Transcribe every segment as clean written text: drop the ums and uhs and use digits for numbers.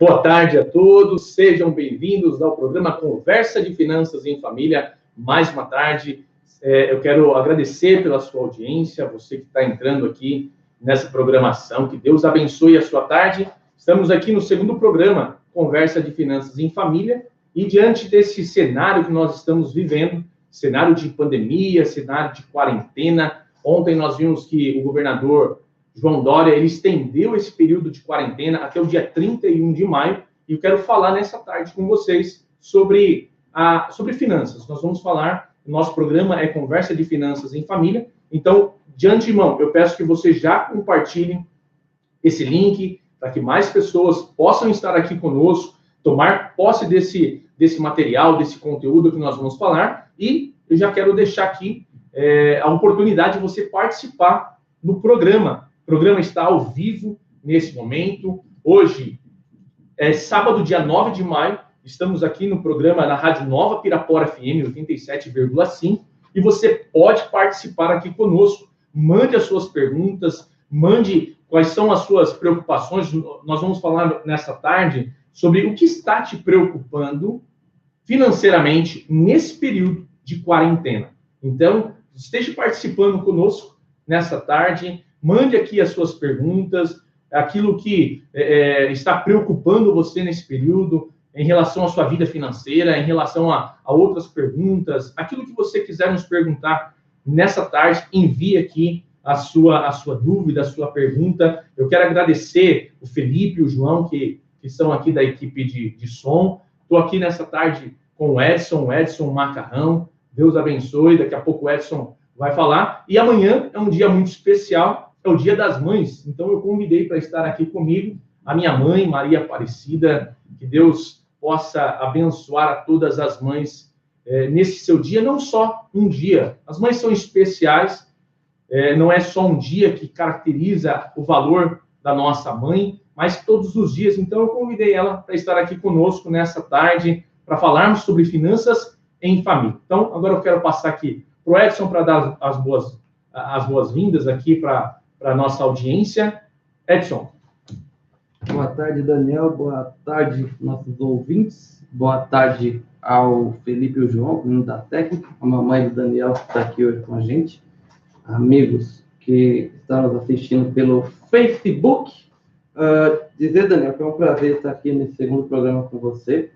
Boa tarde a todos, sejam bem-vindos ao programa Conversa de Finanças em Família. Mais uma tarde, eu quero agradecer pela sua audiência, você que está entrando aqui nessa programação, que Deus abençoe a sua tarde. Estamos aqui no segundo programa, Conversa de Finanças em Família, e diante desse cenário que nós estamos vivendo, cenário de pandemia, cenário de quarentena, ontem nós vimos que o governador João Dória, ele estendeu esse período de quarentena até o dia 31 de maio, e eu quero falar nessa tarde com vocês sobre finanças. Nós vamos falar, o nosso programa é Conversa de Finanças em Família, então, de antemão, eu peço que vocês já compartilhem esse link, para que mais pessoas possam estar aqui conosco, tomar posse desse material, desse conteúdo que nós vamos falar, e eu já quero deixar aqui a oportunidade de você participar do programa. O programa está ao vivo nesse momento. Hoje é sábado, dia 9 de maio. Estamos aqui no programa na Rádio Nova Pirapora FM 87,5 e você pode participar aqui conosco. Mande as suas perguntas, mande quais são as suas preocupações. Nós vamos falar nessa tarde sobre o que está te preocupando financeiramente nesse período de quarentena. Então, esteja participando conosco nessa tarde. Mande aqui as suas perguntas, aquilo que está preocupando você nesse período, em relação à sua vida financeira, em relação a outras perguntas, aquilo que você quiser nos perguntar nessa tarde, envie aqui a sua dúvida, a sua pergunta. Eu quero agradecer o Felipe e o João, que são aqui da equipe de som. Estou aqui nessa tarde com o Edson Macarrão. Deus abençoe, daqui a pouco o Edson vai falar. E amanhã é um dia muito especial, é o Dia das Mães, então eu convidei para estar aqui comigo a minha mãe, Maria Aparecida, que Deus possa abençoar a todas as mães nesse seu dia, não só um dia. As mães são especiais, não é só um dia que caracteriza o valor da nossa mãe, mas todos os dias. Então eu convidei ela para estar aqui conosco nessa tarde, para falarmos sobre finanças em família. Então, agora eu quero passar aqui para o Edson para dar as boas-vindas aqui para a nossa audiência. Edson. Boa tarde, Daniel. Boa tarde, nossos ouvintes. Boa tarde ao Felipe e ao João, menino da técnica, a mamãe do Daniel que está aqui hoje com a gente, amigos que estão nos assistindo pelo Facebook. Dizer, Daniel, que é um prazer estar aqui nesse segundo programa com você.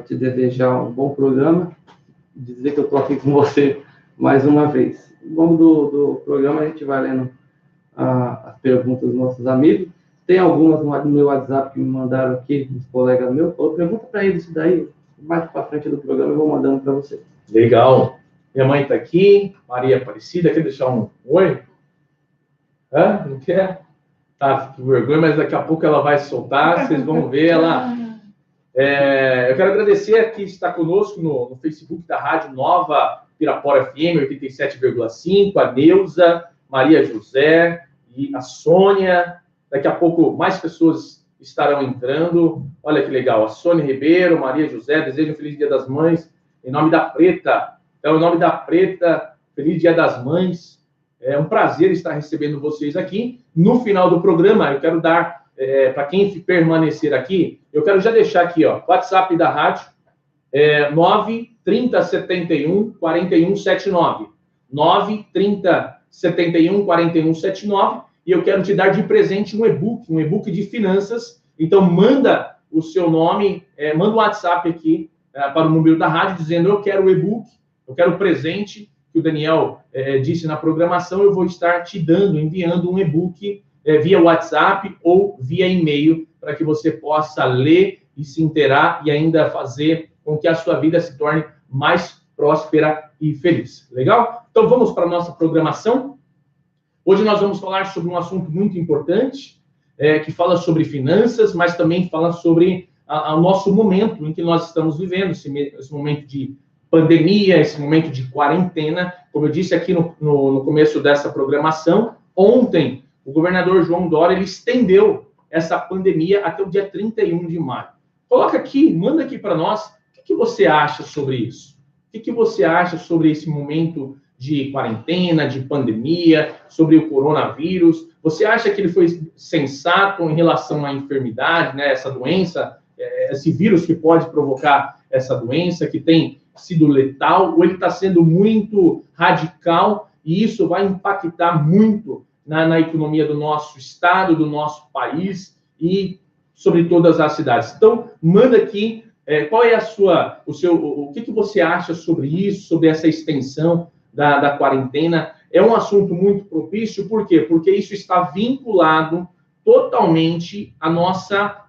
Te desejar um bom programa, dizer que eu estou aqui com você mais uma vez. Ao longo do programa a gente vai lendo as perguntas dos nossos amigos. Tem algumas no meu WhatsApp que me mandaram aqui, uns colegas meus. Pergunta para eles isso daí, mais para frente do programa eu vou mandando para você. Legal. Minha mãe está aqui, Maria Aparecida, quer deixar um oi? Não quer? Tá, com vergonha, mas daqui a pouco ela vai soltar, vocês vão ver ela. Eu quero agradecer aqui está conosco no Facebook da Rádio Nova Pirapora FM 87,5, a Neuza, Maria José e a Sônia. Daqui a pouco mais pessoas estarão entrando. Olha que legal, a Sônia Ribeiro, Maria José, desejo um feliz Dia das Mães, em nome da Preta. Então, em nome da Preta, feliz Dia das Mães. É um prazer estar recebendo vocês aqui. No final do programa, eu quero dar, para quem permanecer aqui, eu quero já deixar aqui, ó, o WhatsApp da rádio, 93071 4179. 93071 4179. E eu quero te dar de presente um e-book de finanças. Então, manda o seu nome, manda um WhatsApp aqui para o número da rádio, dizendo eu quero o e-book, eu quero o presente que o Daniel disse na programação, eu vou estar te enviando um e-book via WhatsApp ou via e-mail, para que você possa ler e se inteirar e ainda fazer com que a sua vida se torne mais próspera e feliz. Legal? Então, vamos para a nossa programação. Hoje nós vamos falar sobre um assunto muito importante, que fala sobre finanças, mas também fala sobre o nosso momento em que nós estamos vivendo, esse momento de pandemia, esse momento de quarentena. Como eu disse aqui no começo dessa programação, ontem o governador João Dória ele estendeu essa pandemia até o dia 31 de maio. Coloca aqui, manda aqui para nós, o que você acha sobre isso? O que você acha sobre esse momento de quarentena, de pandemia, sobre o coronavírus. Você acha que ele foi sensato em relação à enfermidade, né, essa doença, esse vírus que pode provocar essa doença, que tem sido letal, ou ele está sendo muito radical e isso vai impactar muito na economia do nosso estado, do nosso país e sobre todas as cidades? Então, manda aqui qual é o que você acha sobre isso, sobre essa extensão da quarentena. É um assunto muito propício, por quê? Porque isso está vinculado totalmente à nossa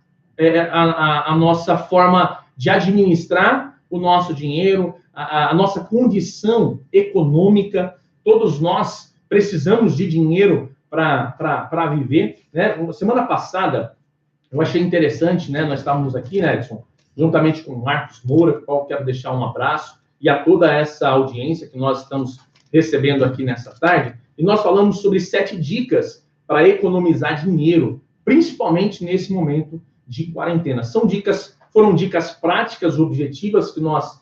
forma de administrar o nosso dinheiro, a nossa condição econômica. Todos nós precisamos de dinheiro para viver, né? Semana passada, eu achei interessante, né? Nós estávamos aqui, né, Edson, juntamente com o Marcos Moura, para o qual quero deixar um abraço, e a toda essa audiência que nós estamos recebendo aqui nessa tarde, e nós falamos sobre 7 dicas para economizar dinheiro, principalmente nesse momento de quarentena. Foram dicas práticas, objetivas, que nós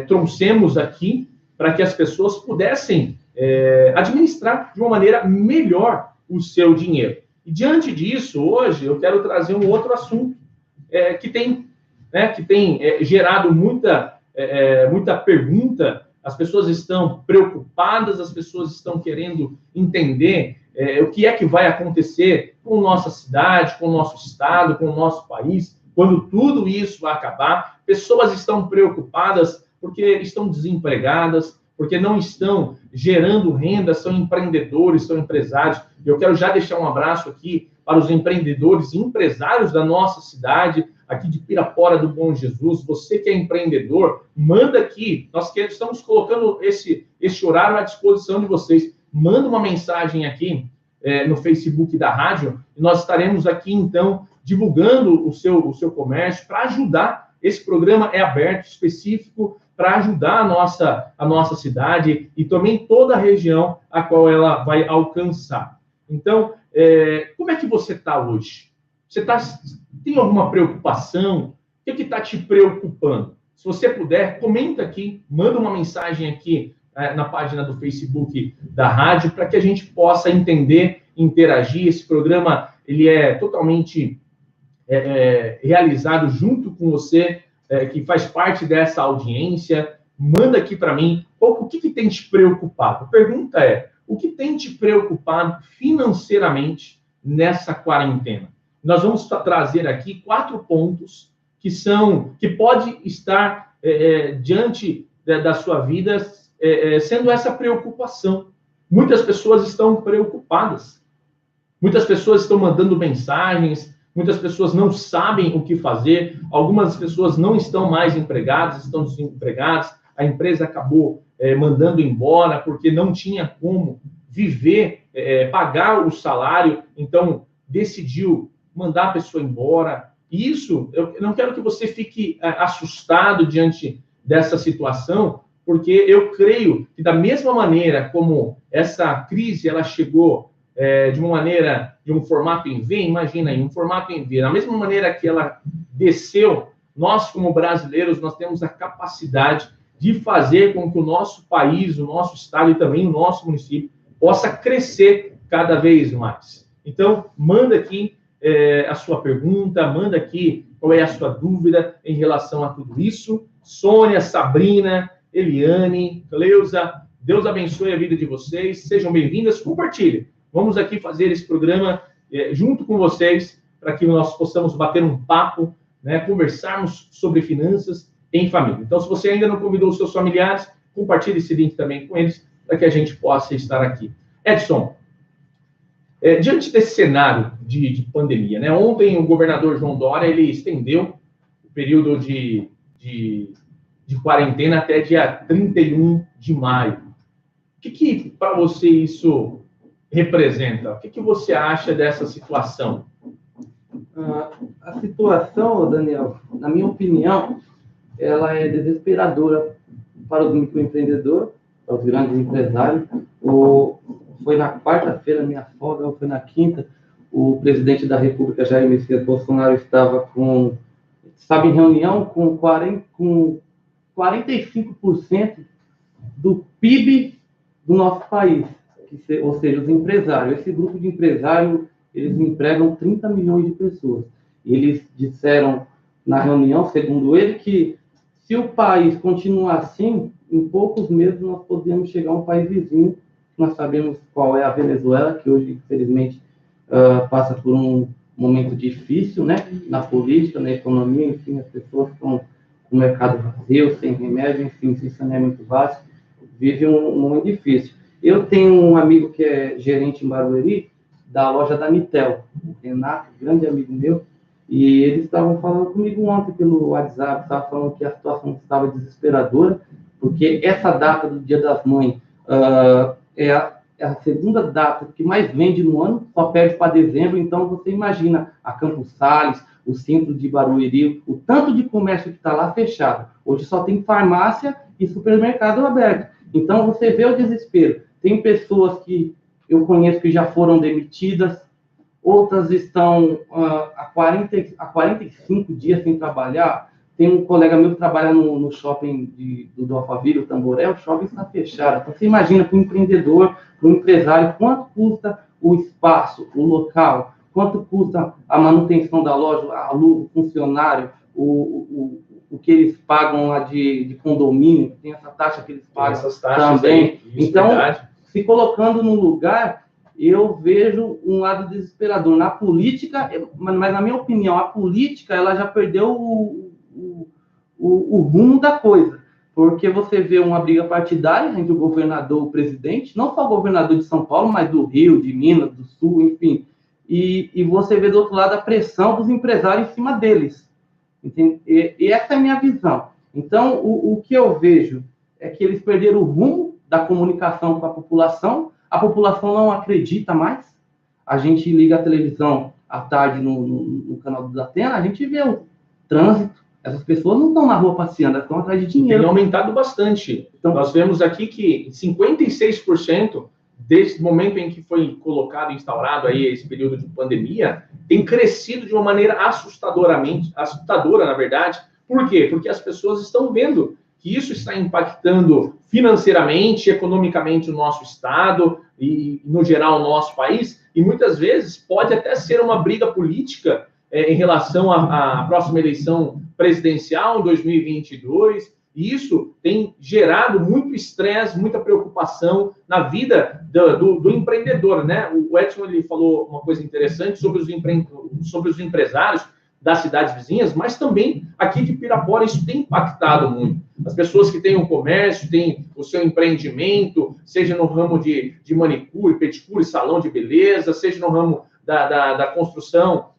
trouxemos aqui para que as pessoas pudessem administrar de uma maneira melhor o seu dinheiro. E diante disso, hoje, eu quero trazer um outro assunto que tem gerado muita pergunta. As pessoas estão preocupadas, as pessoas estão querendo entender o que é que vai acontecer com nossa cidade, com o nosso estado, com o nosso país, quando tudo isso vai acabar. Pessoas estão preocupadas porque estão desempregadas, porque não estão gerando renda, são empreendedores, são empresários. Eu quero já deixar um abraço aqui para os empreendedores e empresários da nossa cidade, aqui de Pirapora do Bom Jesus. Você que é empreendedor, manda aqui. Nós estamos colocando esse horário à disposição de vocês. Manda uma mensagem aqui no Facebook da rádio e nós estaremos aqui, então, divulgando o seu comércio para ajudar. Esse programa é aberto, específico, para ajudar a nossa cidade e também toda a região a qual ela vai alcançar. Então, como é que você está hoje? Você tem alguma preocupação? O que está te preocupando? Se você puder, comenta aqui, manda uma mensagem aqui na página do Facebook da rádio para que a gente possa entender, interagir. Esse programa ele é totalmente realizado junto com você, que faz parte dessa audiência. Manda aqui para mim o que tem te preocupado. A pergunta é: o que tem te preocupado financeiramente nessa quarentena? Nós vamos trazer aqui 4 pontos que pode estar diante da sua vida sendo essa preocupação. Muitas pessoas estão preocupadas. Muitas pessoas estão mandando mensagens. Muitas pessoas não sabem o que fazer. Algumas pessoas não estão mais empregadas, estão desempregadas. A empresa acabou mandando embora porque não tinha como viver, pagar o salário, então decidiu mandar a pessoa embora. E isso, eu não quero que você fique assustado diante dessa situação, porque eu creio que da mesma maneira como essa crise ela chegou de uma maneira, de um formato em V, imagina aí, um formato em V, da mesma maneira que ela desceu, nós como brasileiros, nós temos a capacidade de fazer com que o nosso país, o nosso estado e também o nosso município possa crescer cada vez mais. Então, manda aqui a sua pergunta, manda aqui qual é a sua dúvida em relação a tudo isso. Sônia, Sabrina, Eliane, Cleusa, Deus abençoe a vida de vocês, sejam bem-vindas, compartilhem. Vamos aqui fazer esse programa junto com vocês, para que nós possamos bater um papo, né, conversarmos sobre finanças em família. Então, se você ainda não convidou os seus familiares, compartilhe esse link também com eles, para que a gente possa estar aqui. Edson, diante desse cenário de pandemia, né, ontem o governador João Dória ele estendeu o período de quarentena até dia 31 de maio. O que para você isso representa? O que você acha dessa situação? A situação, Daniel, na minha opinião, ela é desesperadora para os microempreendedores, para os grandes empresários. Foi na quarta-feira, minha folga, ou foi na quinta, o presidente da República, Jair Messias Bolsonaro, estava em reunião com 45% do PIB do nosso país, ou seja, os empresários. Esse grupo de empresários, eles empregam 30 milhões de pessoas. Eles disseram na reunião, segundo ele, que se o país continuar assim, em poucos meses nós podemos chegar a um país vizinho. Nós sabemos qual é a Venezuela, que hoje, infelizmente, passa por um momento difícil, né? Na política, na economia, enfim, as pessoas estão com o mercado vazio, sem remédio, enfim, sem saneamento básico, vive um momento difícil. Eu tenho um amigo que é gerente em Barueri, da loja da Nitel, o Renato, grande amigo meu, e eles estavam falando comigo ontem pelo WhatsApp, estavam falando que a situação estava desesperadora, porque essa data do Dia das Mães é a segunda data que mais vende no ano, só perde para dezembro. Então você imagina a Campos Sales, o centro de Barueri, o tanto de comércio que está lá fechado. Hoje só tem farmácia e supermercado aberto. Então você vê o desespero. Tem pessoas que eu conheço que já foram demitidas, outras estão há 45 dias sem trabalhar. Tem um colega meu que trabalha no shopping do Alphaville, o Tamboré, o shopping está fechado. Então, você imagina para um empreendedor, para um empresário, quanto custa o espaço, o local, quanto custa a manutenção da loja, a luz, o funcionário, o que eles pagam lá de condomínio, tem essa taxa que eles pagam também. Então, se colocando no lugar, eu vejo um lado desesperador. Na política, mas na minha opinião, a política ela já perdeu o rumo da coisa, porque você vê uma briga partidária entre o governador e o presidente, não só o governador de São Paulo, mas do Rio, de Minas, do Sul, enfim, e você vê do outro lado a pressão dos empresários em cima deles, entende? E essa é a minha visão. Então, o que eu vejo é que eles perderam o rumo da comunicação com a população não acredita mais. A gente liga a televisão à tarde no canal do Datena, a gente vê o trânsito. Essas pessoas não estão na rua passeando, elas estão atrás de dinheiro. Tem aumentado bastante. Então, nós vemos aqui que 56% desse momento em que foi colocado, instaurado aí esse período de pandemia, tem crescido de uma maneira assustadora, na verdade. Por quê? Porque as pessoas estão vendo que isso está impactando financeiramente, economicamente o nosso estado e, no geral, o nosso país. E muitas vezes pode até ser uma briga política em relação à próxima eleição presidencial em 2022, e isso tem gerado muito estresse, muita preocupação na vida do empreendedor, né? O Edson ele falou uma coisa interessante sobre os empresários das cidades vizinhas, mas também aqui de Pirapora isso tem impactado muito. As pessoas que têm o comércio, têm o seu empreendimento, seja no ramo de manicure, pedicure, salão de beleza, seja no ramo da construção,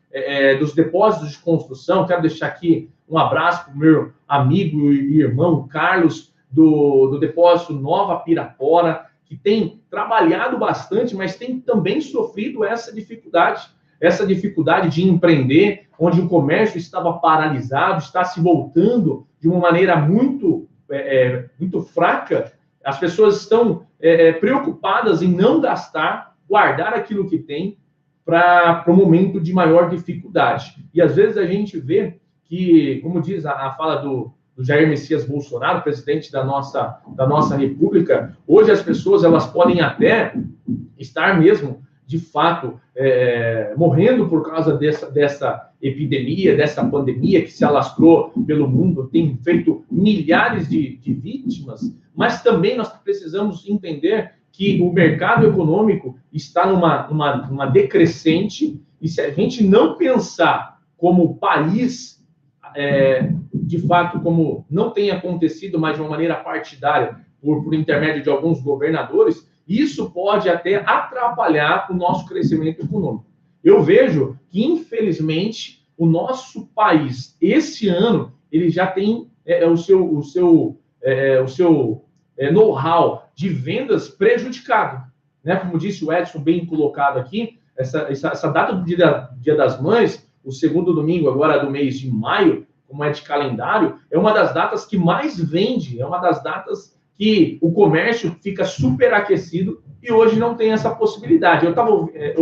dos depósitos de construção. Quero deixar aqui um abraço para o meu amigo e irmão Carlos, do depósito Nova Pirapora, que tem trabalhado bastante, mas tem também sofrido essa dificuldade de empreender, onde o comércio estava paralisado, está se voltando de uma maneira muito fraca. As pessoas estão preocupadas em não gastar, guardar aquilo que tem, para o momento de maior dificuldade. E às vezes a gente vê que, como diz a fala do Jair Messias Bolsonaro, presidente da nossa República, hoje as pessoas elas podem até estar mesmo, de fato, morrendo por causa dessa epidemia, dessa pandemia que se alastrou pelo mundo, tem feito milhares de vítimas, mas também nós precisamos entender que o mercado econômico está numa decrescente, e se a gente não pensar como país, de fato, como não tem acontecido, mas de uma maneira partidária, por intermédio de alguns governadores, isso pode até atrapalhar o nosso crescimento econômico. Eu vejo que, infelizmente, o nosso país, esse ano, ele já tem o seu know-how de vendas prejudicado, né? Como disse o Edson, bem colocado aqui, essa data do Dia das Mães, o segundo domingo agora do mês de maio, como é de calendário, é uma das datas que mais vende, é uma das datas que o comércio fica superaquecido e hoje não tem essa possibilidade. Eu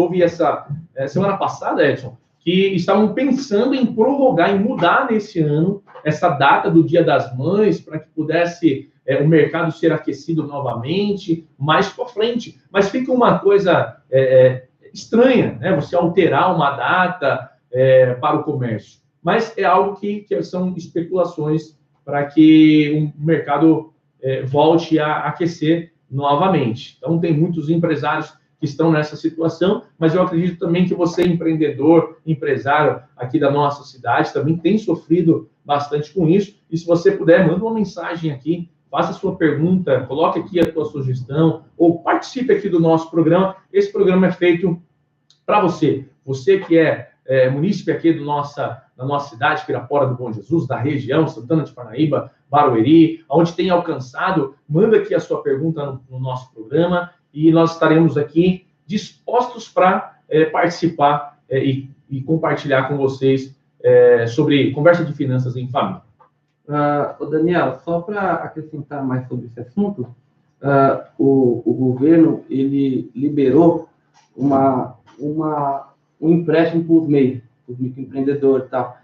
ouvi essa semana passada, Edson, que estavam pensando em prorrogar, em mudar nesse ano essa data do Dia das Mães, para que pudesse o mercado ser aquecido novamente, mais para frente. Mas fica uma coisa estranha, né? Você alterar uma data para o comércio. Mas é algo que são especulações para que o mercado volte a aquecer novamente. Então, tem muitos empresários que estão nessa situação, mas eu acredito também que você, empreendedor, empresário aqui da nossa cidade, também tem sofrido bastante com isso. E se você puder, manda uma mensagem aqui, faça a sua pergunta, coloque aqui a sua sugestão, ou participe aqui do nosso programa. Esse programa é feito para você. Você que é munícipe aqui da nossa cidade, Pirapora do Bom Jesus, da região, Santana de Parnaíba, Barueri, onde tem alcançado, manda aqui a sua pergunta no nosso programa, e nós estaremos aqui dispostos para participar e compartilhar com vocês sobre conversa de finanças em família. Daniel, só para acrescentar mais sobre esse assunto, o governo ele liberou um empréstimo para os MEI, os microempreendedores e tal.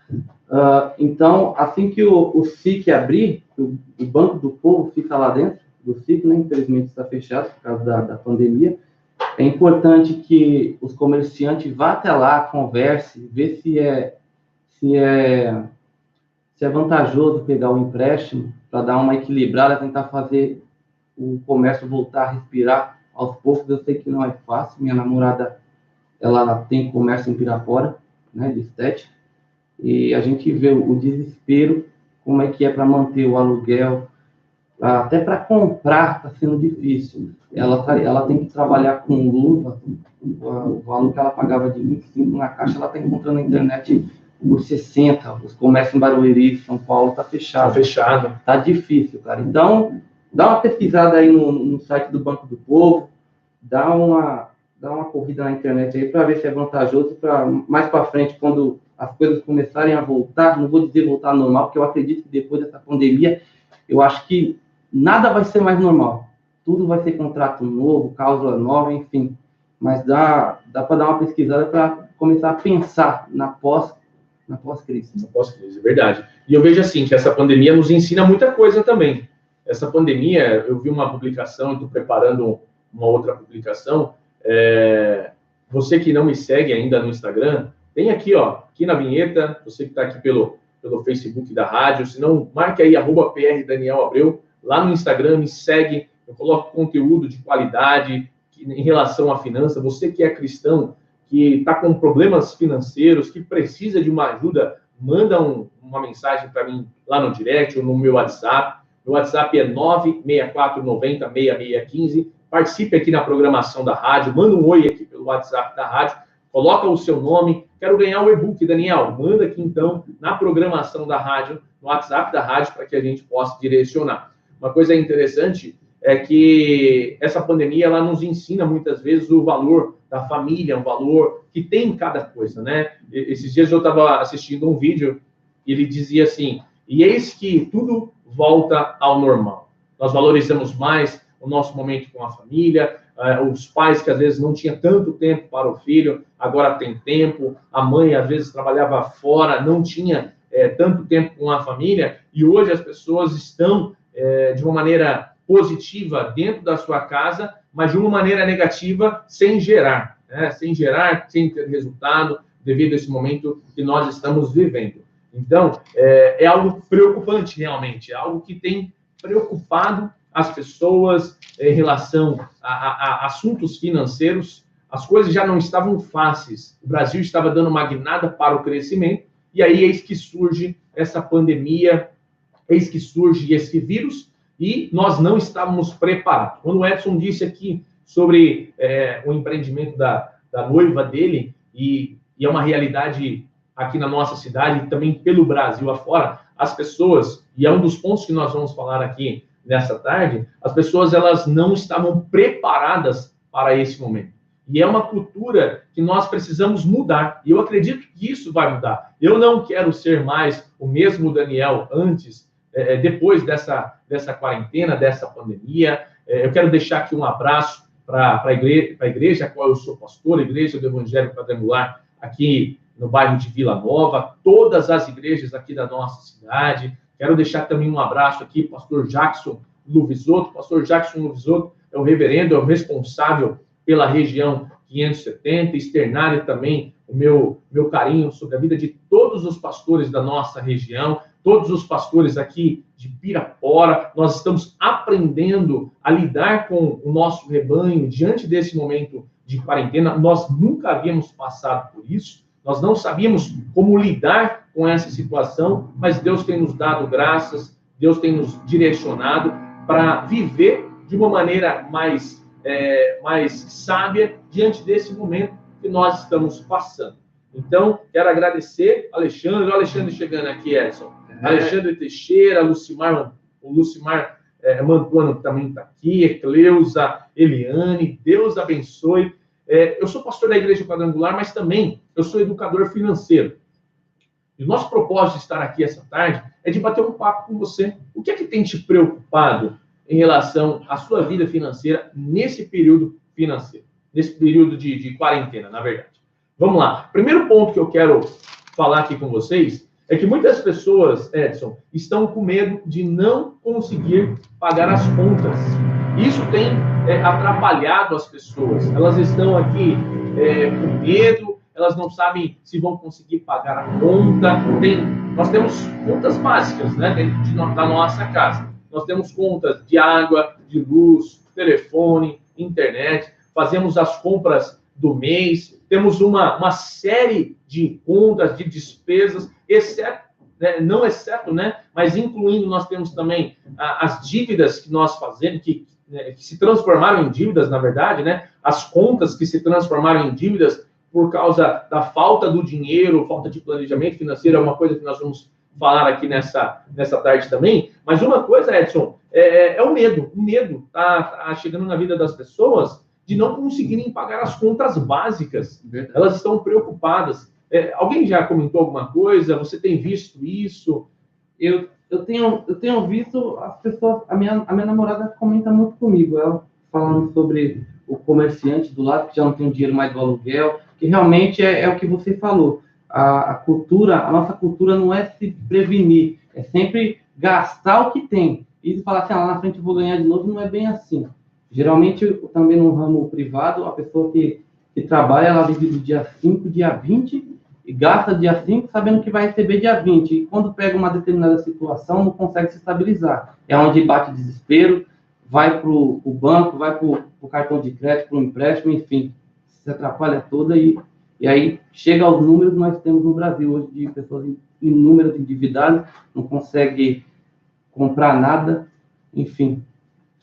Então, assim que o SIC abrir, o Banco do Povo fica lá dentro do SIC, né? Infelizmente está fechado por causa da pandemia. É importante que os comerciantes vá até lá, converse, vê se é vantajoso pegar o empréstimo para dar uma equilibrada, tentar fazer o comércio voltar a respirar aos poucos. Eu sei que não é fácil. Minha namorada, ela tem comércio em Pirapora, né, de estética, e a gente vê o desespero, como é que é para manter o aluguel, até para comprar está sendo difícil. Ela tem que trabalhar com luva, o valor que ela pagava de 25 na caixa, ela está encontrando na internet por 60, os comércios em Barueri, São Paulo, está fechado. Está fechado. Está difícil, cara. Então, dá uma pesquisada aí no site do Banco do Povo, dá uma corrida na internet aí para ver se é vantajoso, para mais para frente, quando as coisas começarem a voltar, não vou dizer voltar ao normal, porque eu acredito que depois dessa pandemia, eu acho que nada vai ser mais normal. Tudo vai ser contrato novo, cláusula nova, enfim. Mas dá para dar uma pesquisada para começar a pensar na pós-crise. Na pós-crise, é verdade. E eu vejo assim, que essa pandemia nos ensina muita coisa também. Essa pandemia, eu vi uma publicação, estou preparando uma outra publicação. Você que não me segue ainda no Instagram, tem aqui, aqui na vinheta, você que está aqui pelo Facebook da rádio, se não, marque aí, @PR Daniel Abreu, lá no Instagram, me segue, eu coloco conteúdo de qualidade em relação à finança. Você que é cristão, que está com problemas financeiros, que precisa de uma ajuda, manda uma mensagem para mim lá no direct ou no meu WhatsApp. Meu WhatsApp é 964906615. Participe aqui na programação da rádio, manda um oi aqui pelo WhatsApp da rádio, coloca o seu nome. Quero ganhar o e-book, Daniel. Manda aqui, então, na programação da rádio, no WhatsApp da rádio, para que a gente possa direcionar. Uma coisa interessante é que essa pandemia, ela nos ensina, muitas vezes, o valor da família, o valor que tem em cada coisa, né? Esses dias eu estava assistindo um vídeo e ele dizia assim, e eis que tudo volta ao normal. Nós valorizamos mais o nosso momento com a família, os pais que às vezes não tinham tanto tempo para o filho, agora tem tempo, a mãe às vezes trabalhava fora, não tinha tanto tempo com a família, e hoje as pessoas estão de uma maneira positiva dentro da sua casa, mas de uma maneira negativa, sem gerar, sem ter resultado, devido a esse momento que nós estamos vivendo. Então, é algo preocupante realmente, é algo que tem preocupado as pessoas em relação a assuntos financeiros. As coisas já não estavam fáceis, o Brasil estava dando uma guinada para o crescimento, e aí eis que surge essa pandemia, eis que surge esse vírus, e nós não estávamos preparados. Quando o Edson disse aqui sobre o empreendimento da noiva dele, e é uma realidade aqui na nossa cidade, e também pelo Brasil afora, as pessoas, e é um dos pontos que nós vamos falar aqui nessa tarde, as pessoas elas não estavam preparadas para esse momento. E é uma cultura que nós precisamos mudar. E eu acredito que isso vai mudar. Eu não quero ser mais o mesmo Daniel antes, depois dessa quarentena, dessa pandemia. Eu quero deixar aqui um abraço para a igreja, a qual eu sou pastor, a Igreja do Evangelho Quadrangular, aqui no bairro de Vila Nova, todas as igrejas aqui da nossa cidade. Quero deixar também um abraço aqui, pastor Jackson Luvisotto. Pastor Jackson Luvisotto é o reverendo, é o responsável pela região 570, externar também o meu carinho sobre a vida de todos os pastores da nossa região, todos os pastores aqui de Pirapora. Nós estamos aprendendo a lidar com o nosso rebanho diante desse momento de quarentena. Nós nunca havíamos passado por isso, nós não sabíamos como lidar com essa situação, mas Deus tem nos dado graças, Deus tem nos direcionado para viver de uma maneira mais sábia diante desse momento que nós estamos passando. Então, quero agradecer Alexandre, o Alexandre chegando aqui, Edson. Alexandre Teixeira, o Lucimar Mantuano também está aqui, Ecleusa, Eliane, Deus abençoe. Eu sou pastor da Igreja Quadrangular, mas também eu sou educador financeiro. E o nosso propósito de estar aqui essa tarde é de bater um papo com você. O que é que tem te preocupado em relação à sua vida financeira nesse período financeiro, nesse período de quarentena, na verdade? Vamos lá. Primeiro ponto que eu quero falar aqui com vocês é que muitas pessoas, Edson, estão com medo de não conseguir pagar as contas. Isso tem atrapalhado as pessoas. Elas estão aqui com medo, elas não sabem se vão conseguir pagar a conta. Nós temos contas básicas, né, dentro da nossa casa. Nós temos contas de água, de luz, telefone, internet, fazemos as compras do mês, temos uma série de contas, de despesas, mas incluindo, nós temos também as dívidas que nós fazemos, que se transformaram em dívidas, na verdade, né? As contas que se transformaram em dívidas por causa da falta do dinheiro, falta de planejamento financeiro, é uma coisa que nós vamos falar aqui nessa tarde também. Mas uma coisa, Edson, é o medo. O medo está chegando na vida das pessoas de não conseguirem pagar as contas básicas. Elas estão preocupadas. Alguém já comentou alguma coisa? Você tem visto isso? Eu tenho visto as pessoas... A minha namorada comenta muito comigo, ela falando sobre o comerciante do lado, que já não tem dinheiro mais do aluguel, que realmente é o que você falou. A nossa cultura não é se prevenir, é sempre gastar o que tem. E falar assim, lá na frente eu vou ganhar de novo, não é bem assim. Geralmente, também no ramo privado, a pessoa que trabalha, ela vive do dia 5, dia 20, e gasta dia 5 sabendo que vai receber dia 20. E quando pega uma determinada situação, não consegue se estabilizar. É onde bate desespero, vai para o banco, vai para o cartão de crédito, para o empréstimo, enfim, se atrapalha toda. E aí chega aos números que nós temos no Brasil hoje, de pessoas inúmeras endividadas, não consegue comprar nada, enfim.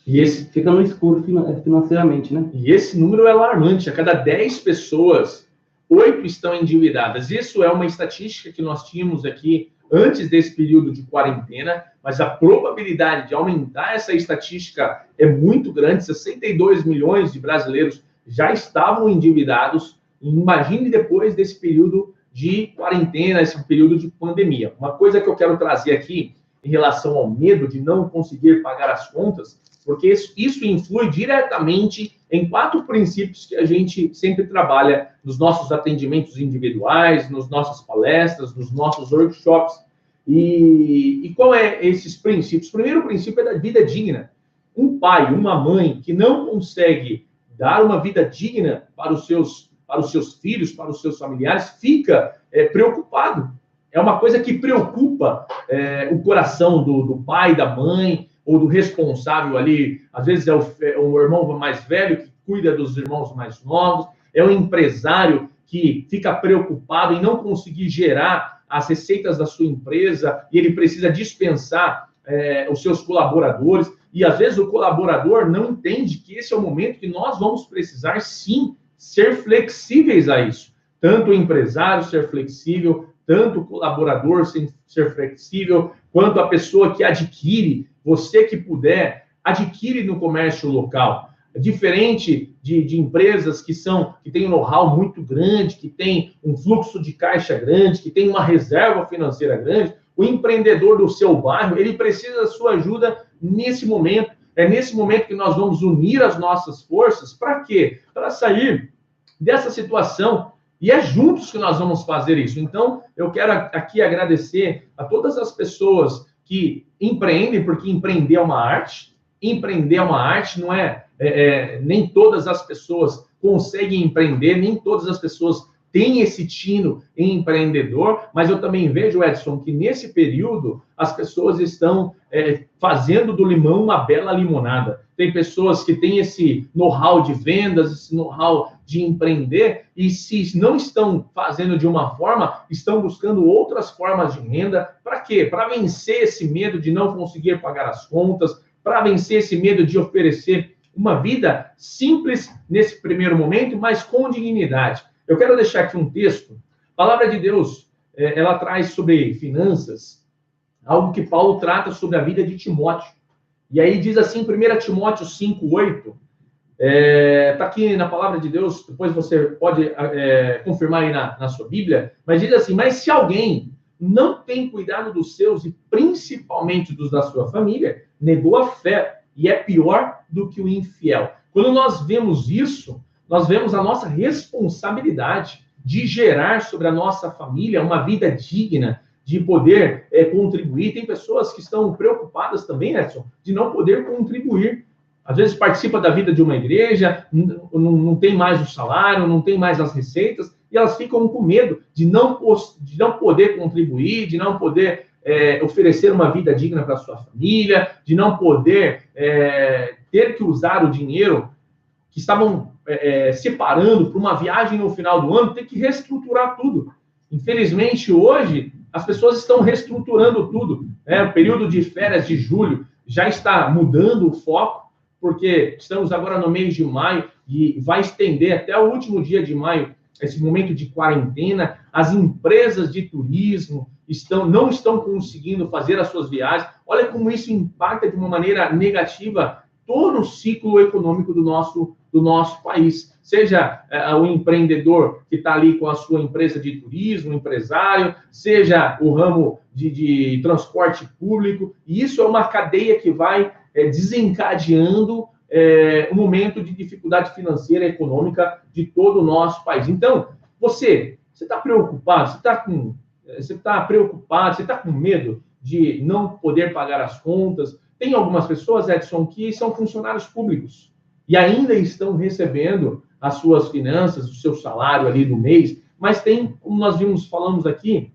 E esse fica no escuro financeiramente, né? E esse número é alarmante. A cada 10 pessoas, 8 estão endividadas. Isso é uma estatística que nós tínhamos aqui antes desse período de quarentena, mas a probabilidade de aumentar essa estatística é muito grande. 62 milhões de brasileiros já estavam endividados. Imagine depois desse período de quarentena, esse período de pandemia. Uma coisa que eu quero trazer aqui em relação ao medo de não conseguir pagar as contas, porque isso influi diretamente em 4 princípios que a gente sempre trabalha nos nossos atendimentos individuais, nas nossas palestras, nos nossos workshops. E qual é esses princípios? O primeiro princípio é da vida digna. Um pai, uma mãe que não consegue dar uma vida digna para os seus filhos, para os seus familiares, fica preocupado. É uma coisa que preocupa o coração do pai, da mãe, ou do responsável ali. Às vezes é o irmão mais velho que cuida dos irmãos mais novos, é o empresário que fica preocupado em não conseguir gerar as receitas da sua empresa e ele precisa dispensar os seus colaboradores. E às vezes o colaborador não entende que esse é o momento que nós vamos precisar, sim, ser flexíveis a isso. Tanto o empresário ser flexível, tanto o colaborador ser flexível, quanto a pessoa que adquire. Você que puder, adquire no comércio local. Diferente de empresas que têm um know-how muito grande, que tem um fluxo de caixa grande, que tem uma reserva financeira grande, o empreendedor do seu bairro, ele precisa da sua ajuda nesse momento. É nesse momento que nós vamos unir as nossas forças. Para quê? Para sair dessa situação E é juntos que nós vamos fazer isso. Então, eu quero aqui agradecer a todas as pessoas que empreendem, porque empreender é uma arte. Empreender é uma arte, não nem todas as pessoas conseguem empreender, nem todas as pessoas têm esse tino empreendedor, mas eu também vejo, Edson, que nesse período as pessoas estão fazendo do limão uma bela limonada. Tem pessoas que têm esse know-how de vendas, esse know-how de empreender, e se não estão fazendo de uma forma, estão buscando outras formas de renda. Para quê? Para vencer esse medo de não conseguir pagar as contas, para vencer esse medo de oferecer uma vida simples nesse primeiro momento, mas com dignidade. Eu quero deixar aqui um texto. A palavra de Deus, ela traz sobre finanças, algo que Paulo trata sobre a vida de Timóteo. E aí diz assim, 1 Timóteo 5:8, está aqui na palavra de Deus, depois você pode confirmar aí na sua Bíblia, mas diz assim, mas se alguém não tem cuidado dos seus e principalmente dos da sua família, negou a fé e é pior do que o infiel. Quando nós vemos isso, nós vemos a nossa responsabilidade de gerar sobre a nossa família uma vida digna, de poder contribuir. Tem pessoas que estão preocupadas também, Edson, de não poder contribuir. Às vezes participa da vida de uma igreja, não tem mais o salário, não tem mais as receitas, e elas ficam com medo de não poder contribuir, de não poder oferecer uma vida digna para a sua família, de não poder ter que usar o dinheiro que estavam separando para uma viagem no final do ano, ter que reestruturar tudo. Infelizmente, hoje, as pessoas estão reestruturando tudo. O período de férias de julho já está mudando o foco, porque estamos agora no mês de maio e vai estender até o último dia de maio esse momento de quarentena. As empresas de turismo não estão conseguindo fazer as suas viagens. Olha como isso impacta de uma maneira negativa todo o ciclo econômico do nosso país. Seja o empreendedor que está ali com a sua empresa de turismo, empresário, seja o ramo de transporte público. E isso é uma cadeia que vai desencadeando um momento de dificuldade financeira e econômica de todo o nosso país. Então, você está preocupado? Você está preocupado? Você está com medo de não poder pagar as contas? Tem algumas pessoas, Edson, que são funcionários públicos e ainda estão recebendo as suas finanças, o seu salário ali do mês, mas tem, como nós falamos aqui,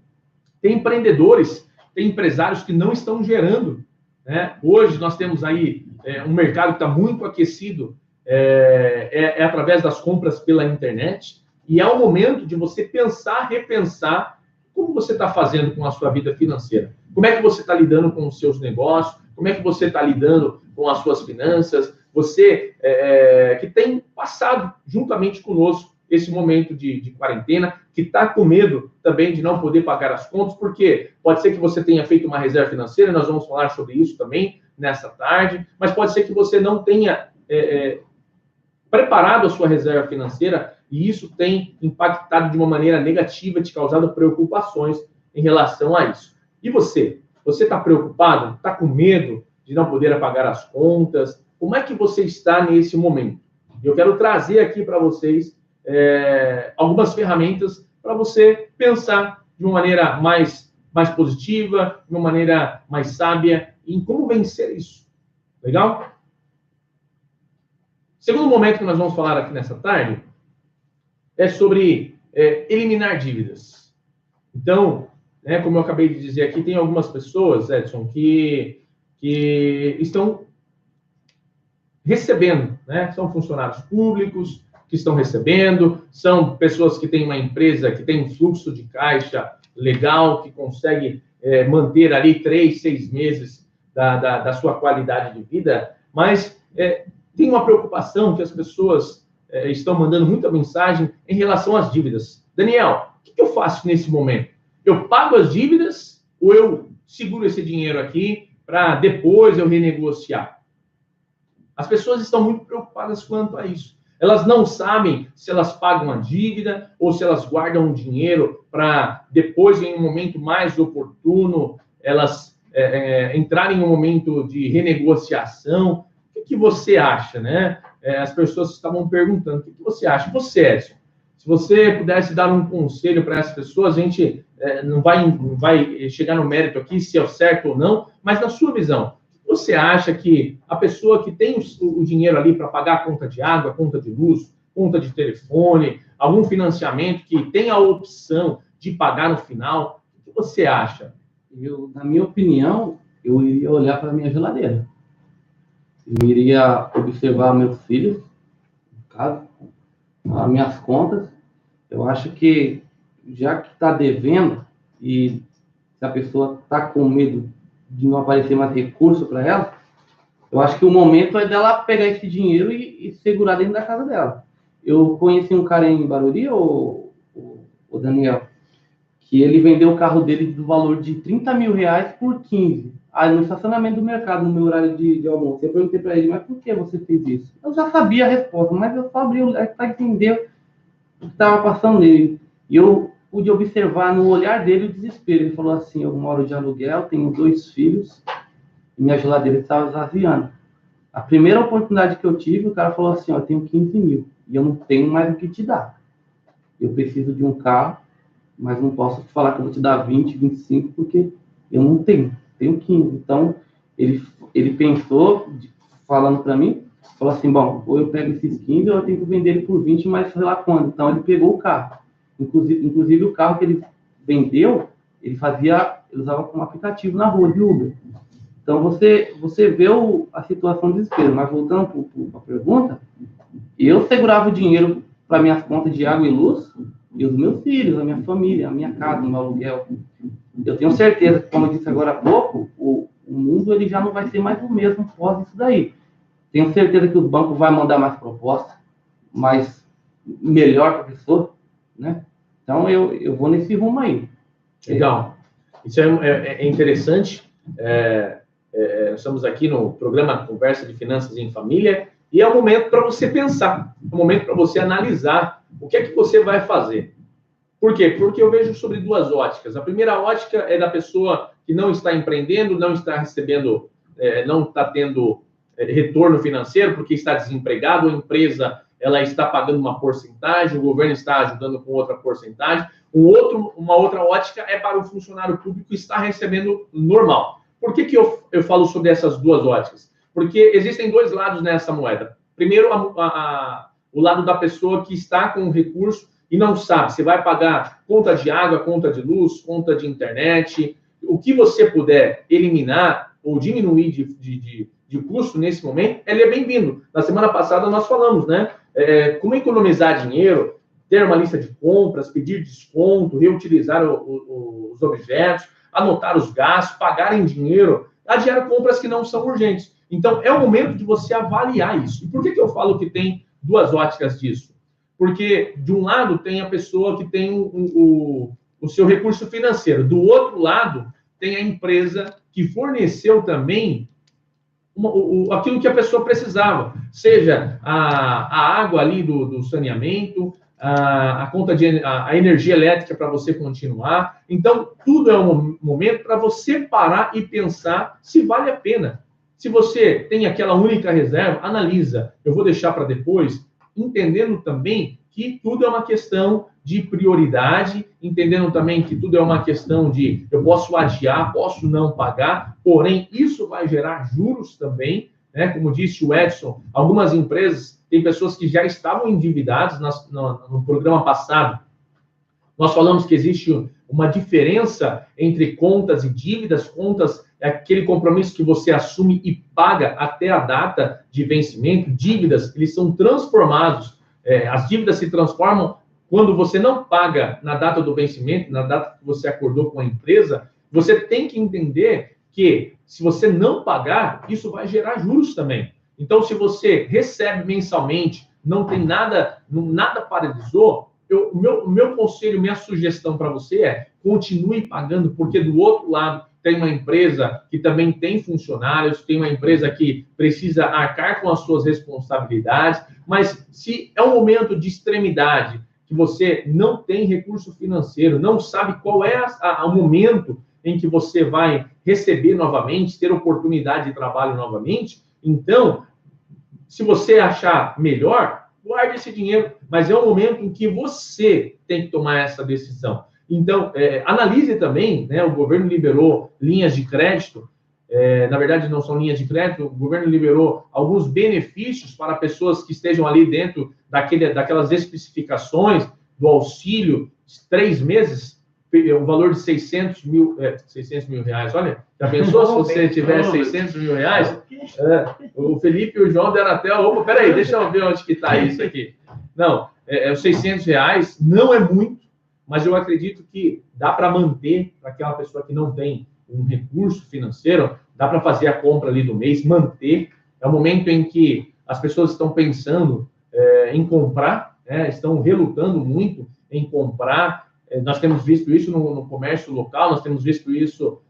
tem empreendedores, tem empresários que não estão gerando. Hoje nós temos aí um mercado que está muito aquecido, através das compras pela internet, e é o momento de você repensar como você está fazendo com a sua vida financeira. Como é que você está lidando com os seus negócios? Como é que você está lidando com as suas finanças? Você que tem passado juntamente conosco esse momento de quarentena, que está com medo também de não poder pagar as contas, porque pode ser que você tenha feito uma reserva financeira, nós vamos falar sobre isso também nessa tarde, mas pode ser que você não tenha preparado a sua reserva financeira e isso tem impactado de uma maneira negativa, te causado preocupações em relação a isso. E você? Você está preocupado? Está com medo de não poder pagar as contas? Como é que você está nesse momento? Eu quero trazer aqui para vocês algumas ferramentas para você pensar de uma maneira mais positiva, de uma maneira mais sábia, em como vencer isso. Legal? Segundo momento que nós vamos falar aqui nessa tarde é sobre eliminar dívidas. Então, como eu acabei de dizer aqui, tem algumas pessoas, Edson, que estão recebendo, são funcionários públicos que estão recebendo, são pessoas que têm uma empresa que tem um fluxo de caixa legal, que consegue manter ali 3, 6 meses da sua qualidade de vida, mas tem uma preocupação que as pessoas estão mandando muita mensagem em relação às dívidas. Daniel, o que eu faço nesse momento? Eu pago as dívidas ou eu seguro esse dinheiro aqui para depois eu renegociar? As pessoas estão muito preocupadas quanto a isso. Elas não sabem se elas pagam a dívida ou se elas guardam o dinheiro para depois, em um momento mais oportuno, elas entrarem em um momento de renegociação. O que você acha, As pessoas estavam perguntando, o que você acha? Você, Edson, Se você pudesse dar um conselho para essas pessoas, a gente não vai chegar no mérito aqui se é certo ou não, mas na sua visão, você acha que a pessoa que tem o dinheiro ali para pagar a conta de água, conta de luz, conta de telefone, algum financiamento que tem a opção de pagar no final, o que você acha? Na minha opinião, eu iria olhar para a minha geladeira. Eu iria observar meus filhos, no caso, as minhas contas. Eu acho que, já que está devendo, e se a pessoa está com medo de não aparecer mais recurso para ela, eu acho que o momento é dela pegar esse dinheiro e segurar dentro da casa dela. Eu conheci um cara em Barueri, o Daniel, que ele vendeu o carro dele do valor de 30 mil reais por 15. Aí no estacionamento do mercado, no meu horário de almoço. Eu perguntei para ele, mas por que você fez isso? Eu já sabia a resposta, mas eu só abri o olhar para entender o que estava passando nele. E eu pude observar no olhar dele o desespero. Ele falou assim, eu moro de aluguel, tenho 2 filhos, e minha geladeira estava esvaziando. A primeira oportunidade que eu tive, o cara falou assim, eu tenho 15 mil, e eu não tenho mais o que te dar. Eu preciso de um carro, mas não posso te falar que eu vou te dar 20, 25, porque eu não tenho 15. Então, ele pensou, falando para mim, falou assim, bom, ou eu pego esses 15 ou eu tenho que vender ele por 20, mas sei lá quando. Então, ele pegou o carro. Inclusive o carro que ele vendeu, ele usava como aplicativo na rua, de Uber. Então, você vê a situação de desespero. Mas voltando para a pergunta, eu segurava o dinheiro para minhas contas de água e luz, e os meus filhos, a minha família, a minha casa, o meu aluguel. Eu tenho certeza que, como eu disse agora há pouco, o mundo ele já não vai ser mais o mesmo pós isso daí. Tenho certeza que os bancos vão mandar mais propostas, mais melhor para a pessoa, né? Então, eu vou nesse rumo aí. Legal. Isso é interessante. Estamos aqui no programa Conversa de Finanças em Família, e é o momento para você pensar, é o momento para você analisar o que é que você vai fazer. Por quê? Porque eu vejo sobre 2 óticas. A primeira ótica é da pessoa que não está empreendendo, não está recebendo, não está tendo retorno financeiro porque está desempregado, a empresa ela está pagando uma porcentagem, o governo está ajudando com outra porcentagem. Uma outra ótica é para o funcionário público que está recebendo normal. Por que eu falo sobre essas 2 óticas? Porque existem 2 lados nessa moeda. Primeiro, o lado da pessoa que está com o recurso e não sabe se vai pagar conta de água, conta de luz, conta de internet, o que você puder eliminar ou diminuir de custo nesse momento, ele é bem-vindo. Na semana passada nós falamos, né? Como economizar dinheiro, ter uma lista de compras, pedir desconto, reutilizar os objetos, anotar os gastos, pagar em dinheiro, adiar compras que não são urgentes. Então, é o momento de você avaliar isso. E por que eu falo que tem 2 óticas disso? Porque, de um lado, tem a pessoa que tem o seu recurso financeiro. Do outro lado, tem a empresa que forneceu também aquilo que a pessoa precisava. Seja a água ali do saneamento, a conta a energia elétrica para você continuar. Então, tudo é um momento para você parar e pensar se vale a pena. Se você tem aquela única reserva, analisa. Eu vou deixar para depois, entendendo também que tudo é uma questão de prioridade, entendendo também que tudo é uma questão de eu posso adiar, posso não pagar, porém isso vai gerar juros também, né? Como disse o Edson, algumas empresas, tem pessoas que já estavam endividadas no programa passado. Nós falamos que existe uma diferença entre contas e dívidas. Contas é aquele compromisso que você assume e paga até a data de vencimento. Dívidas, eles são transformados. As dívidas se transformam quando você não paga na data do vencimento, na data que você acordou com a empresa. Você tem que entender que, se você não pagar, isso vai gerar juros também. Então, se você recebe mensalmente, não tem nada paralisou, o meu conselho, minha sugestão para você é continue pagando, porque do outro lado tem uma empresa que também tem funcionários, tem uma empresa que precisa arcar com as suas responsabilidades, mas se é um momento de extremidade, que você não tem recurso financeiro, não sabe qual é o momento em que você vai receber novamente, ter oportunidade de trabalho novamente, então, se você achar melhor, guarde esse dinheiro. Mas é o momento em que você tem que tomar essa decisão. Então, analise também, né? O governo liberou linhas de crédito. Na verdade, não são linhas de crédito, o governo liberou alguns benefícios para pessoas que estejam ali dentro daquelas especificações do auxílio de 3 meses, o valor de 600 mil reais. Olha, já pensou se você tiver 600 mil reais? O Felipe e o João deram até... Opa, peraí, deixa eu ver onde que está isso aqui. Não, os 600 reais não é muito, mas eu acredito que dá para manter para aquela pessoa que não tem um recurso financeiro, dá para fazer a compra ali do mês, manter. É o momento em que as pessoas estão pensando em comprar, estão relutando muito em comprar. Nós temos visto isso no comércio local, nós temos visto isso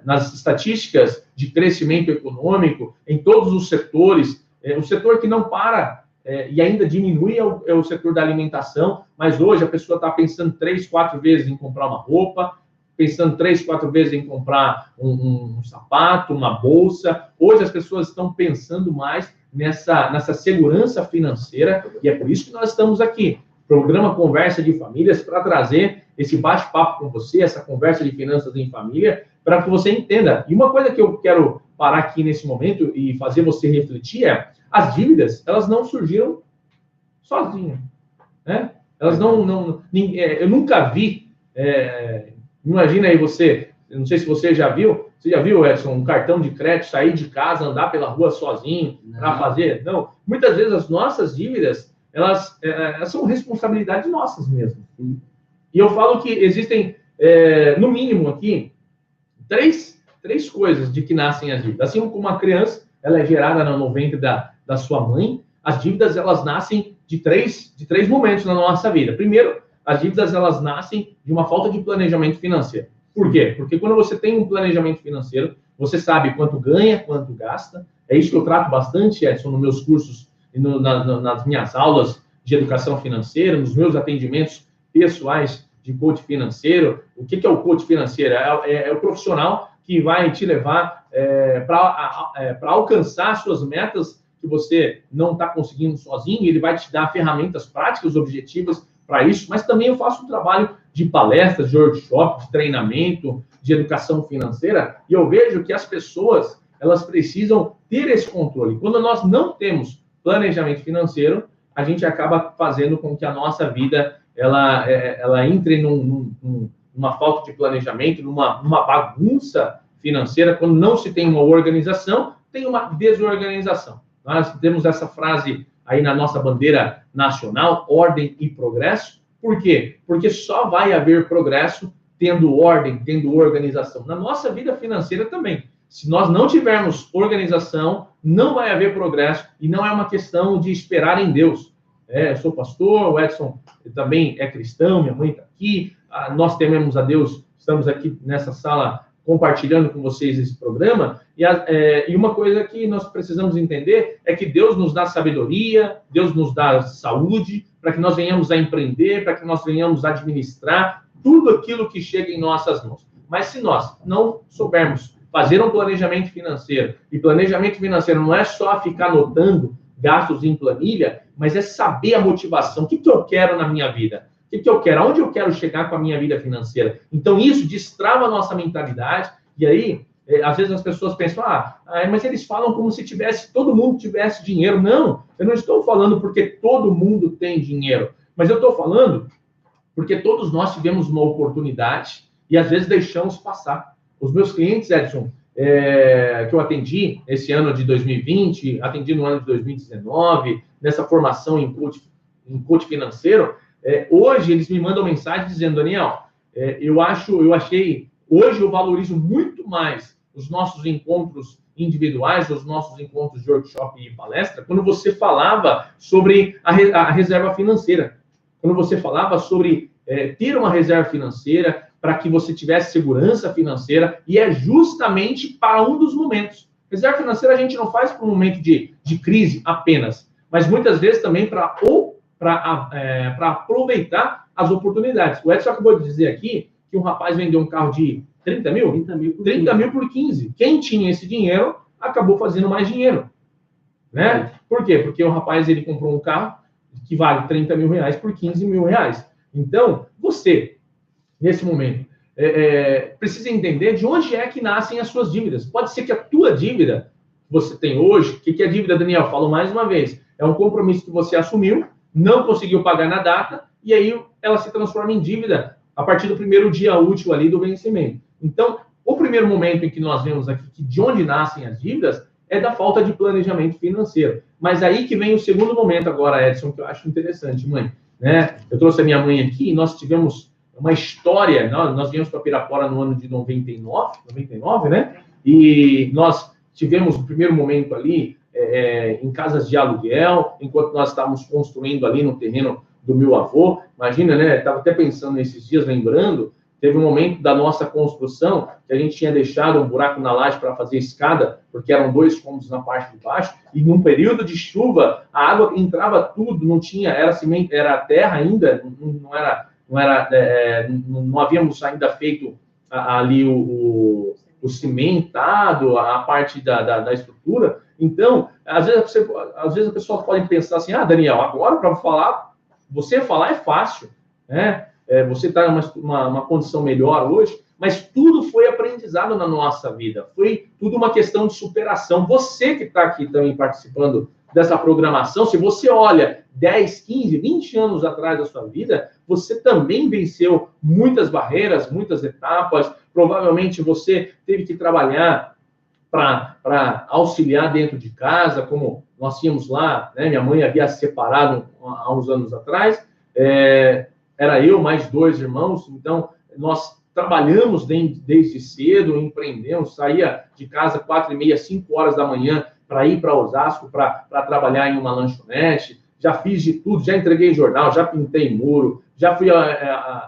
nas estatísticas de crescimento econômico, em todos os setores. O setor que não para e ainda diminui é o setor da alimentação, mas hoje a pessoa está pensando 3, 4 vezes em comprar uma roupa, pensando 3, 4 vezes em comprar um sapato, uma bolsa. Hoje as pessoas estão pensando mais nessa segurança financeira, e é por isso que nós estamos aqui. Programa Conversa de Famílias, para trazer esse bate-papo com você, essa conversa de finanças em família, para que você entenda. E uma coisa que eu quero parar aqui nesse momento e fazer você refletir as dívidas, elas não surgiram sozinhas, né? Elas eu nunca vi... Imagina aí você, eu não sei se você já viu, Edson, um cartão de crédito, sair de casa, andar pela rua sozinho para fazer? Não. Muitas vezes as nossas dívidas, elas são responsabilidades nossas mesmo. E eu falo que existem, no mínimo aqui, três coisas de que nascem as dívidas. Assim como uma criança, ela é gerada no ventre da sua mãe, as dívidas, elas nascem de três momentos na nossa vida. Primeiro, as dívidas, elas nascem de uma falta de planejamento financeiro. Por quê? Porque quando você tem um planejamento financeiro, você sabe quanto ganha, quanto gasta. É isso que eu trato bastante, Edson, nos meus cursos e nas minhas aulas de educação financeira, nos meus atendimentos pessoais de coach financeiro. O que é o coach financeiro? É o profissional que vai te levar para alcançar suas metas que você não está conseguindo sozinho. Ele vai te dar ferramentas práticas, objetivas, para isso, mas também eu faço um trabalho de palestras, de workshop, de treinamento, de educação financeira, e eu vejo que as pessoas, elas precisam ter esse controle. Quando nós não temos planejamento financeiro, a gente acaba fazendo com que a nossa vida, ela entre numa falta de planejamento, numa bagunça financeira. Quando não se tem uma organização, tem uma desorganização. Nós temos essa frase aí na nossa bandeira nacional, ordem e progresso. Por quê? Porque só vai haver progresso tendo ordem, tendo organização. Na nossa vida financeira também. Se nós não tivermos organização, não vai haver progresso, e não é uma questão de esperar em Deus. Eu sou pastor, o Edson também é cristão, minha mãe está aqui, nós tememos a Deus, estamos aqui nessa sala compartilhando com vocês esse programa, e uma coisa que nós precisamos entender é que Deus nos dá sabedoria, Deus nos dá saúde, para que nós venhamos a empreender, para que nós venhamos a administrar tudo aquilo que chega em nossas mãos. Mas se nós não soubermos fazer um planejamento financeiro, e planejamento financeiro não é só ficar anotando gastos em planilha, mas é saber a motivação, o que eu quero na minha vida, o que eu quero, aonde eu quero chegar com a minha vida financeira. Então, isso destrava a nossa mentalidade, e aí, às vezes as pessoas pensam, mas eles falam como se todo mundo tivesse dinheiro. Não, eu não estou falando porque todo mundo tem dinheiro, mas eu estou falando porque todos nós tivemos uma oportunidade e às vezes deixamos passar. Os meus clientes, Edson, que eu atendi esse ano de 2020, atendi no ano de 2019, nessa formação em coach financeiro, hoje eles me mandam mensagem dizendo, Daniel, hoje eu valorizo muito mais os nossos encontros individuais, os nossos encontros de workshop e palestra, quando você falava sobre a reserva financeira, quando você falava sobre ter uma reserva financeira para que você tivesse segurança financeira, e é justamente para um dos momentos. Reserva financeira a gente não faz para um momento de crise apenas, mas muitas vezes também para aproveitar as oportunidades. O Edson acabou de dizer aqui que um rapaz vendeu um carro de 30 mil? 30 mil por 15. Quem tinha esse dinheiro acabou fazendo mais dinheiro, né? Por quê? Porque o rapaz, ele comprou um carro que vale 30 mil reais por 15 mil reais. Então, você, nesse momento, precisa entender de onde é que nascem as suas dívidas. Pode ser que a tua dívida que você tem hoje, o que é dívida, Daniel? Falo mais uma vez, é um compromisso que você assumiu, não conseguiu pagar na data, e aí ela se transforma em dívida a partir do primeiro dia útil ali do vencimento. Então, o primeiro momento em que nós vemos aqui que de onde nascem as dívidas é da falta de planejamento financeiro. Mas aí que vem o segundo momento agora, Edson, que eu acho interessante, mãe. Né? Eu trouxe a minha mãe aqui e nós tivemos uma história, nós viemos para Pirapora no ano de 99, né? E nós tivemos o primeiro momento ali em casas de aluguel, enquanto nós estávamos construindo ali no terreno do meu avô. Imagina, né? Estava até pensando nesses dias, lembrando, teve um momento da nossa construção que a gente tinha deixado um buraco na laje para fazer escada, porque eram 2 cômodos na parte de baixo, e num período de chuva, a água entrava tudo, não tinha, era cimento, era terra ainda, não havíamos ainda feito ali o cimentado, a parte da estrutura. Então, às vezes a pessoa pode pensar assim, Daniel, agora para você falar é fácil, né? Você está em uma condição melhor hoje, mas tudo foi aprendizado na nossa vida, foi tudo uma questão de superação. Você que está aqui também participando dessa programação, se você olha 10, 15, 20 anos atrás da sua vida, você também venceu muitas barreiras, muitas etapas, provavelmente você teve que trabalhar para auxiliar dentro de casa, como nós tínhamos lá, né? Minha mãe havia se separado há uns anos atrás, era eu mais 2 irmãos, então nós trabalhamos desde cedo, empreendemos, saía de casa 4h30, 5 horas da manhã para ir para Osasco, para trabalhar em uma lanchonete, já fiz de tudo, já entreguei jornal, já pintei muro, já fui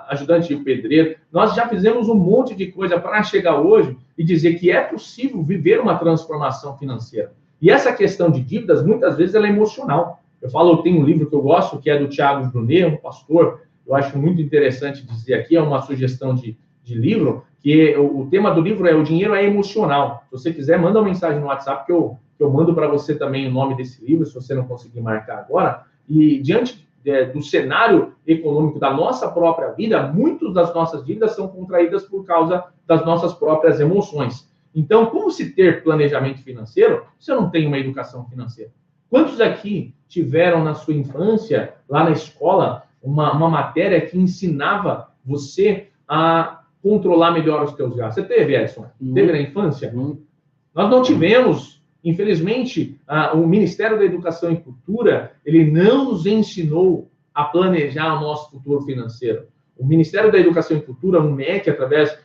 ajudante de pedreiro, nós já fizemos um monte de coisa para chegar hoje e dizer que é possível viver uma transformação financeira. E essa questão de dívidas, muitas vezes, ela é emocional. Eu tenho um livro que eu gosto, que é do Thiago Brunet, um pastor, eu acho muito interessante dizer aqui, é uma sugestão de livro, que o tema do livro é o dinheiro é emocional. Se você quiser, manda uma mensagem no WhatsApp que eu mando para você também o nome desse livro, se você não conseguir marcar agora. E diante do cenário econômico da nossa própria vida, muitas das nossas dívidas são contraídas por causa das nossas próprias emoções. Então, como se ter planejamento financeiro se eu não tenho uma educação financeira? Quantos aqui tiveram na sua infância, lá na escola, uma matéria que ensinava você a controlar melhor os teus gastos? Você teve, Edson? Teve na infância? Nós não tivemos. Infelizmente, o Ministério da Educação e Cultura, ele não nos ensinou a planejar o nosso futuro financeiro. O Ministério da Educação e Cultura, o MEC, através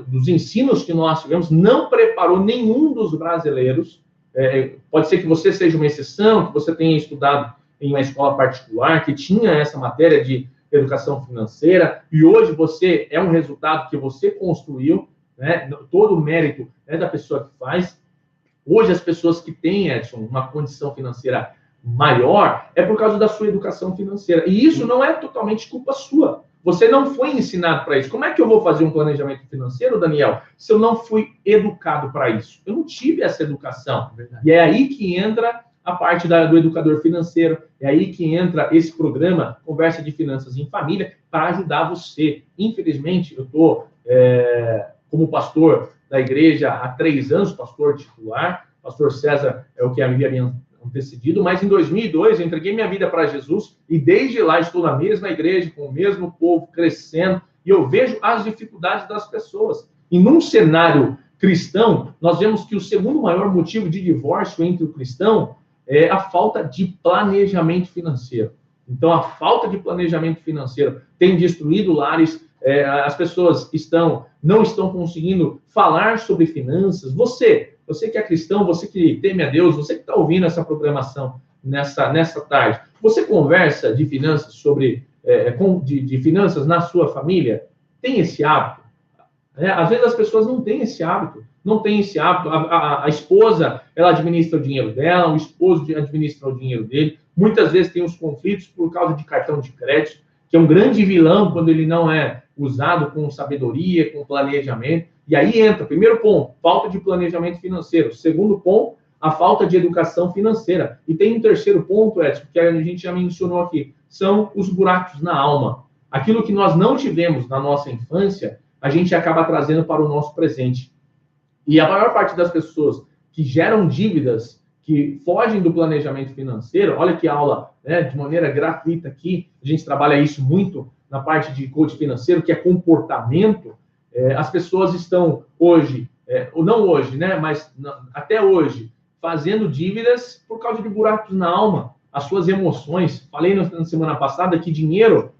dos ensinos que nós tivemos, não preparou nenhum dos brasileiros. Pode ser que você seja uma exceção, que você tenha estudado em uma escola particular, que tinha essa matéria de educação financeira, e hoje você é um resultado que você construiu, né? Todo o mérito é da pessoa que faz. Hoje, as pessoas que têm, Edson, uma condição financeira maior, é por causa da sua educação financeira. E isso não é totalmente culpa sua. Você não foi ensinado para isso. Como é que eu vou fazer um planejamento financeiro, Daniel, se eu não fui educado para isso? Eu não tive essa educação. E é aí que entra a parte do educador financeiro, é aí que entra esse programa, Conversa de Finanças em Família, para ajudar você. Infelizmente, eu estou, como pastor da igreja há 3 anos, pastor titular, pastor César é o que havia me antecedido, mas em 2002 eu entreguei minha vida para Jesus e desde lá estou na mesma igreja, com o mesmo povo, crescendo, e eu vejo as dificuldades das pessoas. E num cenário cristão, nós vemos que o segundo maior motivo de divórcio entre o cristão é a falta de planejamento financeiro. Então, a falta de planejamento financeiro tem destruído lares, as pessoas não estão conseguindo falar sobre finanças. Você que é cristão, você que teme a Deus, você que está ouvindo essa programação nessa tarde, você conversa de finanças de finanças na sua família? Tem esse hábito? Às vezes as pessoas não têm esse hábito. A esposa, ela administra o dinheiro dela, o esposo administra o dinheiro dele. Muitas vezes tem os conflitos por causa de cartão de crédito, que é um grande vilão quando ele não é usado com sabedoria, com planejamento. E aí entra, primeiro ponto, falta de planejamento financeiro. Segundo ponto, a falta de educação financeira. E tem um terceiro ponto, Edson, que a gente já mencionou aqui, são os buracos na alma. Aquilo que nós não tivemos na nossa infância, a gente acaba trazendo para o nosso presente. E a maior parte das pessoas que geram dívidas, que fogem do planejamento financeiro, olha que aula, né, de maneira gratuita aqui, a gente trabalha isso muito na parte de coach financeiro, que é comportamento. As pessoas estão hoje, ou não hoje, né, mas até hoje, fazendo dívidas por causa de buracos na alma, as suas emoções. Falei na semana passada que dinheiro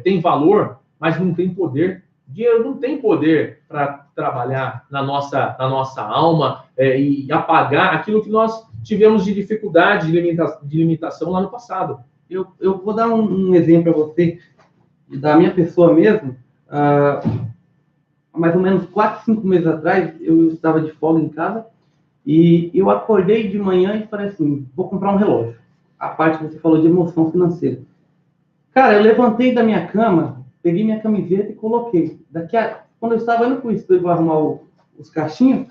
tem valor, mas não tem poder. Dinheiro não tem poder para trabalhar na nossa alma e apagar aquilo que nós tivemos de dificuldade, de limitação lá no passado. Eu vou dar um exemplo para você, da minha pessoa mesmo. Há mais ou menos 4, 5 meses atrás, eu estava de folga em casa e eu acordei de manhã e falei assim, vou comprar um relógio. A parte que você falou de emoção financeira. Cara, eu levantei da minha cama, peguei minha camiseta e coloquei. Quando eu estava indo para o estúdio arrumar os caixinhos,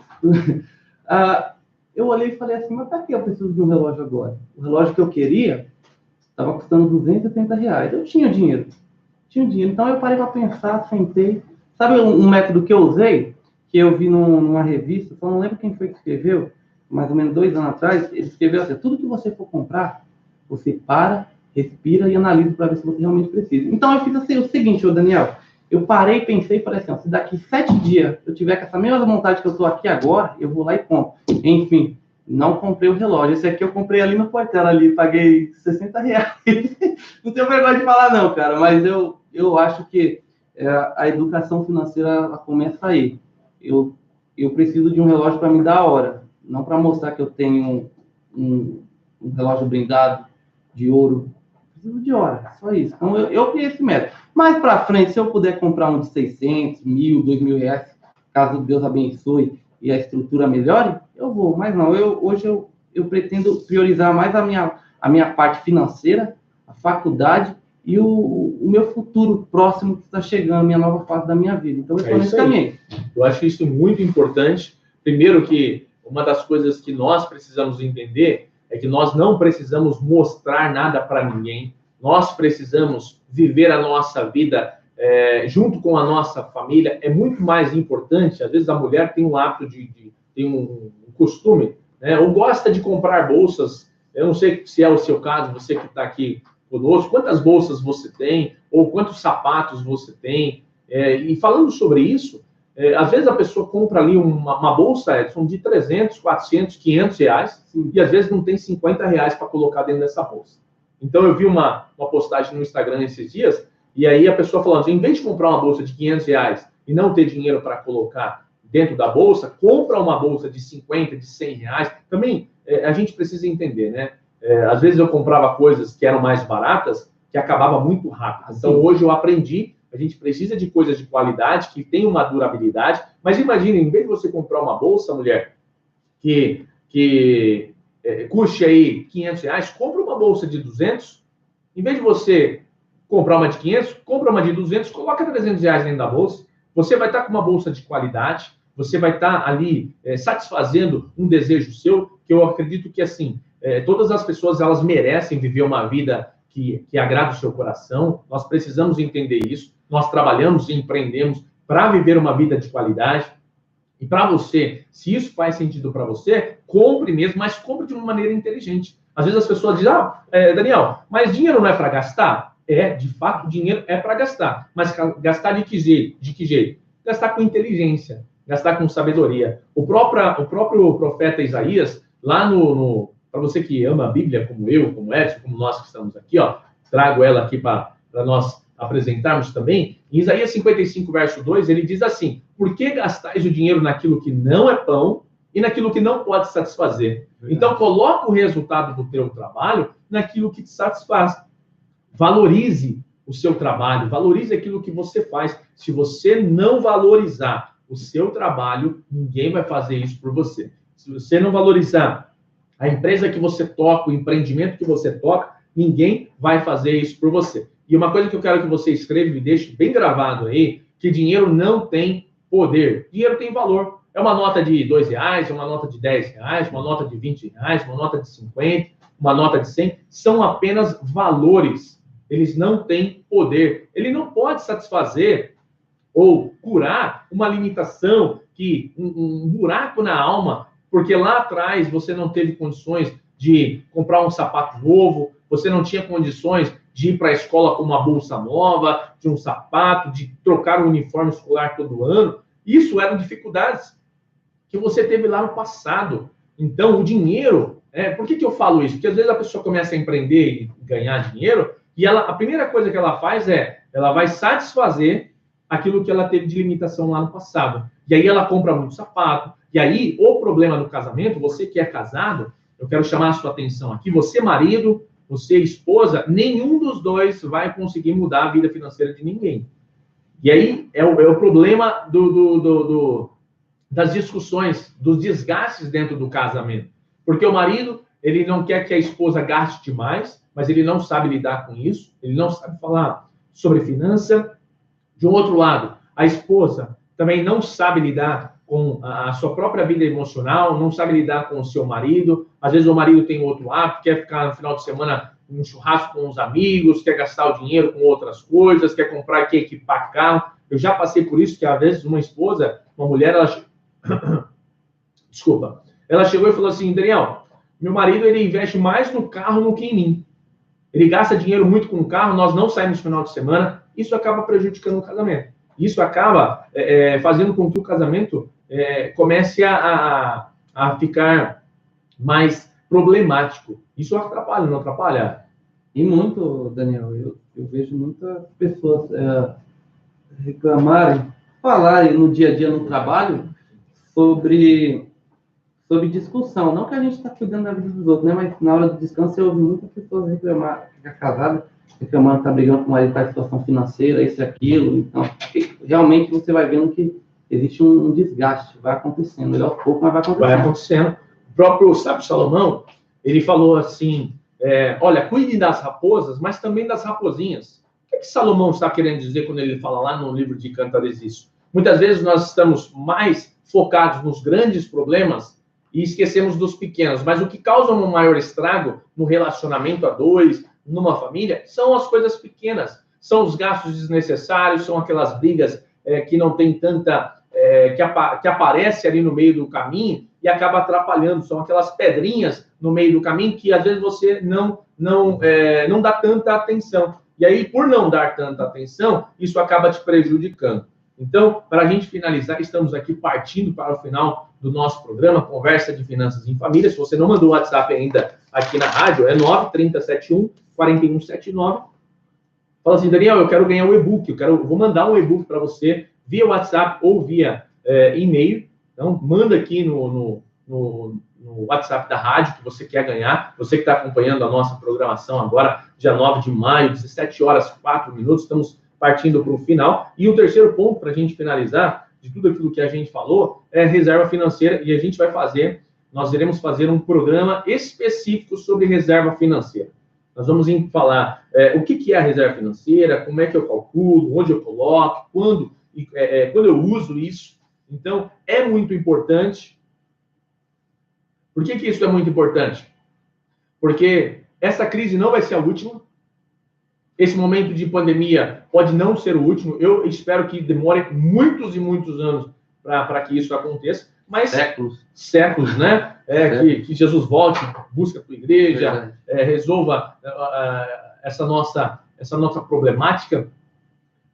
eu olhei e falei assim, mas para que eu preciso de um relógio agora? O relógio que eu queria estava custando R$280. Eu tinha dinheiro. Então eu parei para pensar, sentei. Sabe um método que eu usei? Que eu vi numa revista, só não lembro quem foi que escreveu, mais ou menos 2 anos atrás, ele escreveu assim, tudo que você for comprar, você para, respira e analisa para ver se você realmente precisa. Então eu fiz assim, o seguinte, Daniel, eu parei, pensei e falei assim, se daqui 7 dias eu tiver com essa mesma vontade que eu estou aqui agora, eu vou lá e compro. Enfim, não comprei o relógio. Esse aqui eu comprei ali no Portela, ali, paguei R$60. Não tenho vergonha de falar não, cara, mas eu acho que a educação financeira ela começa aí. Eu preciso de um relógio para me dar a hora, não para mostrar que eu tenho um relógio blindado de ouro. Preciso de hora, só isso. Então eu criei esse método. Mais para frente, se eu puder comprar um de 600, 1.000, 2.000 reais, caso Deus abençoe e a estrutura melhore, eu vou. Mas não, hoje eu pretendo priorizar mais a minha parte financeira, a faculdade e o meu futuro próximo que está chegando, a minha nova fase da minha vida. Então, eu estou nesse caminho. Eu acho isso muito importante. Primeiro que uma das coisas que nós precisamos entender é que nós não precisamos mostrar nada para ninguém. Nós precisamos viver a nossa vida junto com a nossa família. É muito mais importante. Às vezes a mulher tem um hábito tem um costume, né, ou gosta de comprar bolsas. Eu não sei se é o seu caso, você que está aqui conosco, quantas bolsas você tem, ou quantos sapatos você tem. E falando sobre isso, às vezes a pessoa compra ali uma bolsa, Edson, de 300, 400, 500 reais, e às vezes não tem 50 reais para colocar dentro dessa bolsa. Então eu vi uma postagem no Instagram esses dias, e aí a pessoa falando, em vez de comprar uma bolsa de 500 reais e não ter dinheiro para colocar dentro da bolsa, compra uma bolsa de 50, de 100 reais. Também a gente precisa entender, né? Às vezes eu comprava coisas que eram mais baratas, que acabava muito rápido. Então, hoje eu aprendi, a gente precisa de coisas de qualidade, que tem uma durabilidade. Mas imagine, em vez de você comprar uma bolsa, mulher, que custe aí 500 reais, compra uma bolsa de 200. Em vez de você comprar uma de 500, compra uma de 200, coloca 300 reais dentro da bolsa. Você vai estar com uma bolsa de qualidade, você vai estar ali satisfazendo um desejo seu, que eu acredito que, assim, todas as pessoas, elas merecem viver uma vida que agrada o seu coração. Nós precisamos entender isso. Nós trabalhamos e empreendemos para viver uma vida de qualidade. E para você, se isso faz sentido para você, compre mesmo, mas compre de uma maneira inteligente. Às vezes as pessoas dizem, Daniel, mas dinheiro não é para gastar? De fato, dinheiro é para gastar. Mas gastar de que jeito? Gastar com inteligência, gastar com sabedoria. O próprio profeta Isaías, lá para você que ama a Bíblia, como eu, como Edson, como nós que estamos aqui, trago ela aqui para nós apresentarmos também. Em Isaías 55, verso 2, ele diz assim, por que gastais o dinheiro naquilo que não é pão e naquilo que não pode satisfazer? Então, coloca o resultado do teu trabalho naquilo que te satisfaz. Valorize o seu trabalho, valorize aquilo que você faz. Se você não valorizar o seu trabalho, ninguém vai fazer isso por você. Se você não valorizar a empresa que você toca, o empreendimento que você toca, ninguém vai fazer isso por você. E uma coisa que eu quero que você escreva e deixe bem gravado aí, que dinheiro não tem poder. Dinheiro tem valor. É uma nota de R$2, uma nota de R$10, uma nota de R$20, uma nota de 50, uma nota de 100. São apenas valores. Eles não têm poder. Ele não pode satisfazer ou curar uma limitação, um buraco na alma, porque lá atrás você não teve condições de comprar um sapato novo, você não tinha condições de ir para a escola com uma bolsa nova, de um sapato, de trocar o uniforme escolar todo ano. Isso eram dificuldades que você teve lá no passado. Então, o dinheiro... por que eu falo isso? Porque às vezes a pessoa começa a empreender e ganhar dinheiro, e a primeira coisa que ela faz ela vai satisfazer aquilo que ela teve de limitação lá no passado. E aí ela compra muito sapato. E aí, o problema do casamento, você que é casado, eu quero chamar a sua atenção aqui, você marido, você esposa, nenhum dos dois vai conseguir mudar a vida financeira de ninguém. E aí é o problema das discussões, dos desgastes dentro do casamento. Porque o marido, ele não quer que a esposa gaste demais, mas ele não sabe lidar com isso, ele não sabe falar sobre finança. De um outro lado, a esposa também não sabe lidar com a sua própria vida emocional, não sabe lidar com o seu marido. Às vezes o marido tem outro hábito, quer ficar no final de semana um churrasco com os amigos, quer gastar o dinheiro com outras coisas, quer comprar, quer equipar carro. Eu já passei por isso, que às vezes uma mulher, ela chegou e falou assim: Daniel, meu marido, ele investe mais no carro do que em mim. Ele gasta dinheiro muito com o carro, nós não saímos no final de semana, isso acaba prejudicando o casamento. Isso acaba fazendo com que o casamento comece a ficar mais problemático. Isso atrapalha, não atrapalha? E muito, Daniel, eu vejo muitas pessoas reclamarem, falarem no dia a dia no trabalho sobre discussão. Não que a gente está cuidando da vida dos outros, né? Mas na hora do descanso eu ouvi muitas pessoas reclamar, ficar casada, reclamando, tá brigando com o marido para a situação financeira, isso e aquilo. Então, realmente você vai vendo que existe um desgaste, vai acontecendo. Ele aos poucos, mas vai acontecendo. Vai acontecendo. O próprio sábio Salomão, ele falou assim, olha, cuide das raposas, mas também das raposinhas. O que Salomão está querendo dizer quando ele fala lá no livro de Cantares isso? Muitas vezes nós estamos mais focados nos grandes problemas e esquecemos dos pequenos. Mas o que causa um maior estrago no relacionamento a dois, numa família, são as coisas pequenas. São os gastos desnecessários, são aquelas brigas que não tem tanta... que aparece ali no meio do caminho e acaba atrapalhando. São aquelas pedrinhas no meio do caminho que, às vezes, você não dá tanta atenção. E aí, por não dar tanta atenção, isso acaba te prejudicando. Então, para a gente finalizar, estamos aqui partindo para o final do nosso programa, Conversa de Finanças em Família. Se você não mandou o WhatsApp ainda aqui na rádio, é 93071-4179. Fala assim, Daniel, eu quero ganhar um e-book, vou mandar um e-book para você via WhatsApp ou via e-mail. Então, manda aqui no WhatsApp da rádio que você quer ganhar. Você que está acompanhando a nossa programação agora, dia 9 de maio, 17h04, estamos partindo para o final. E o terceiro ponto, para a gente finalizar, de tudo aquilo que a gente falou, é reserva financeira. E nós iremos fazer um programa específico sobre reserva financeira. Nós vamos falar o que é a reserva financeira, como é que eu calculo, onde eu coloco, quando eu uso isso. Então, é muito importante. Por que isso é muito importante? Porque essa crise não vai ser a última. Esse momento de pandemia pode não ser o último. Eu espero que demore muitos e muitos anos para que isso aconteça. Mas séculos, né? Que Jesus volte, busque a tua igreja, resolva essa nossa problemática.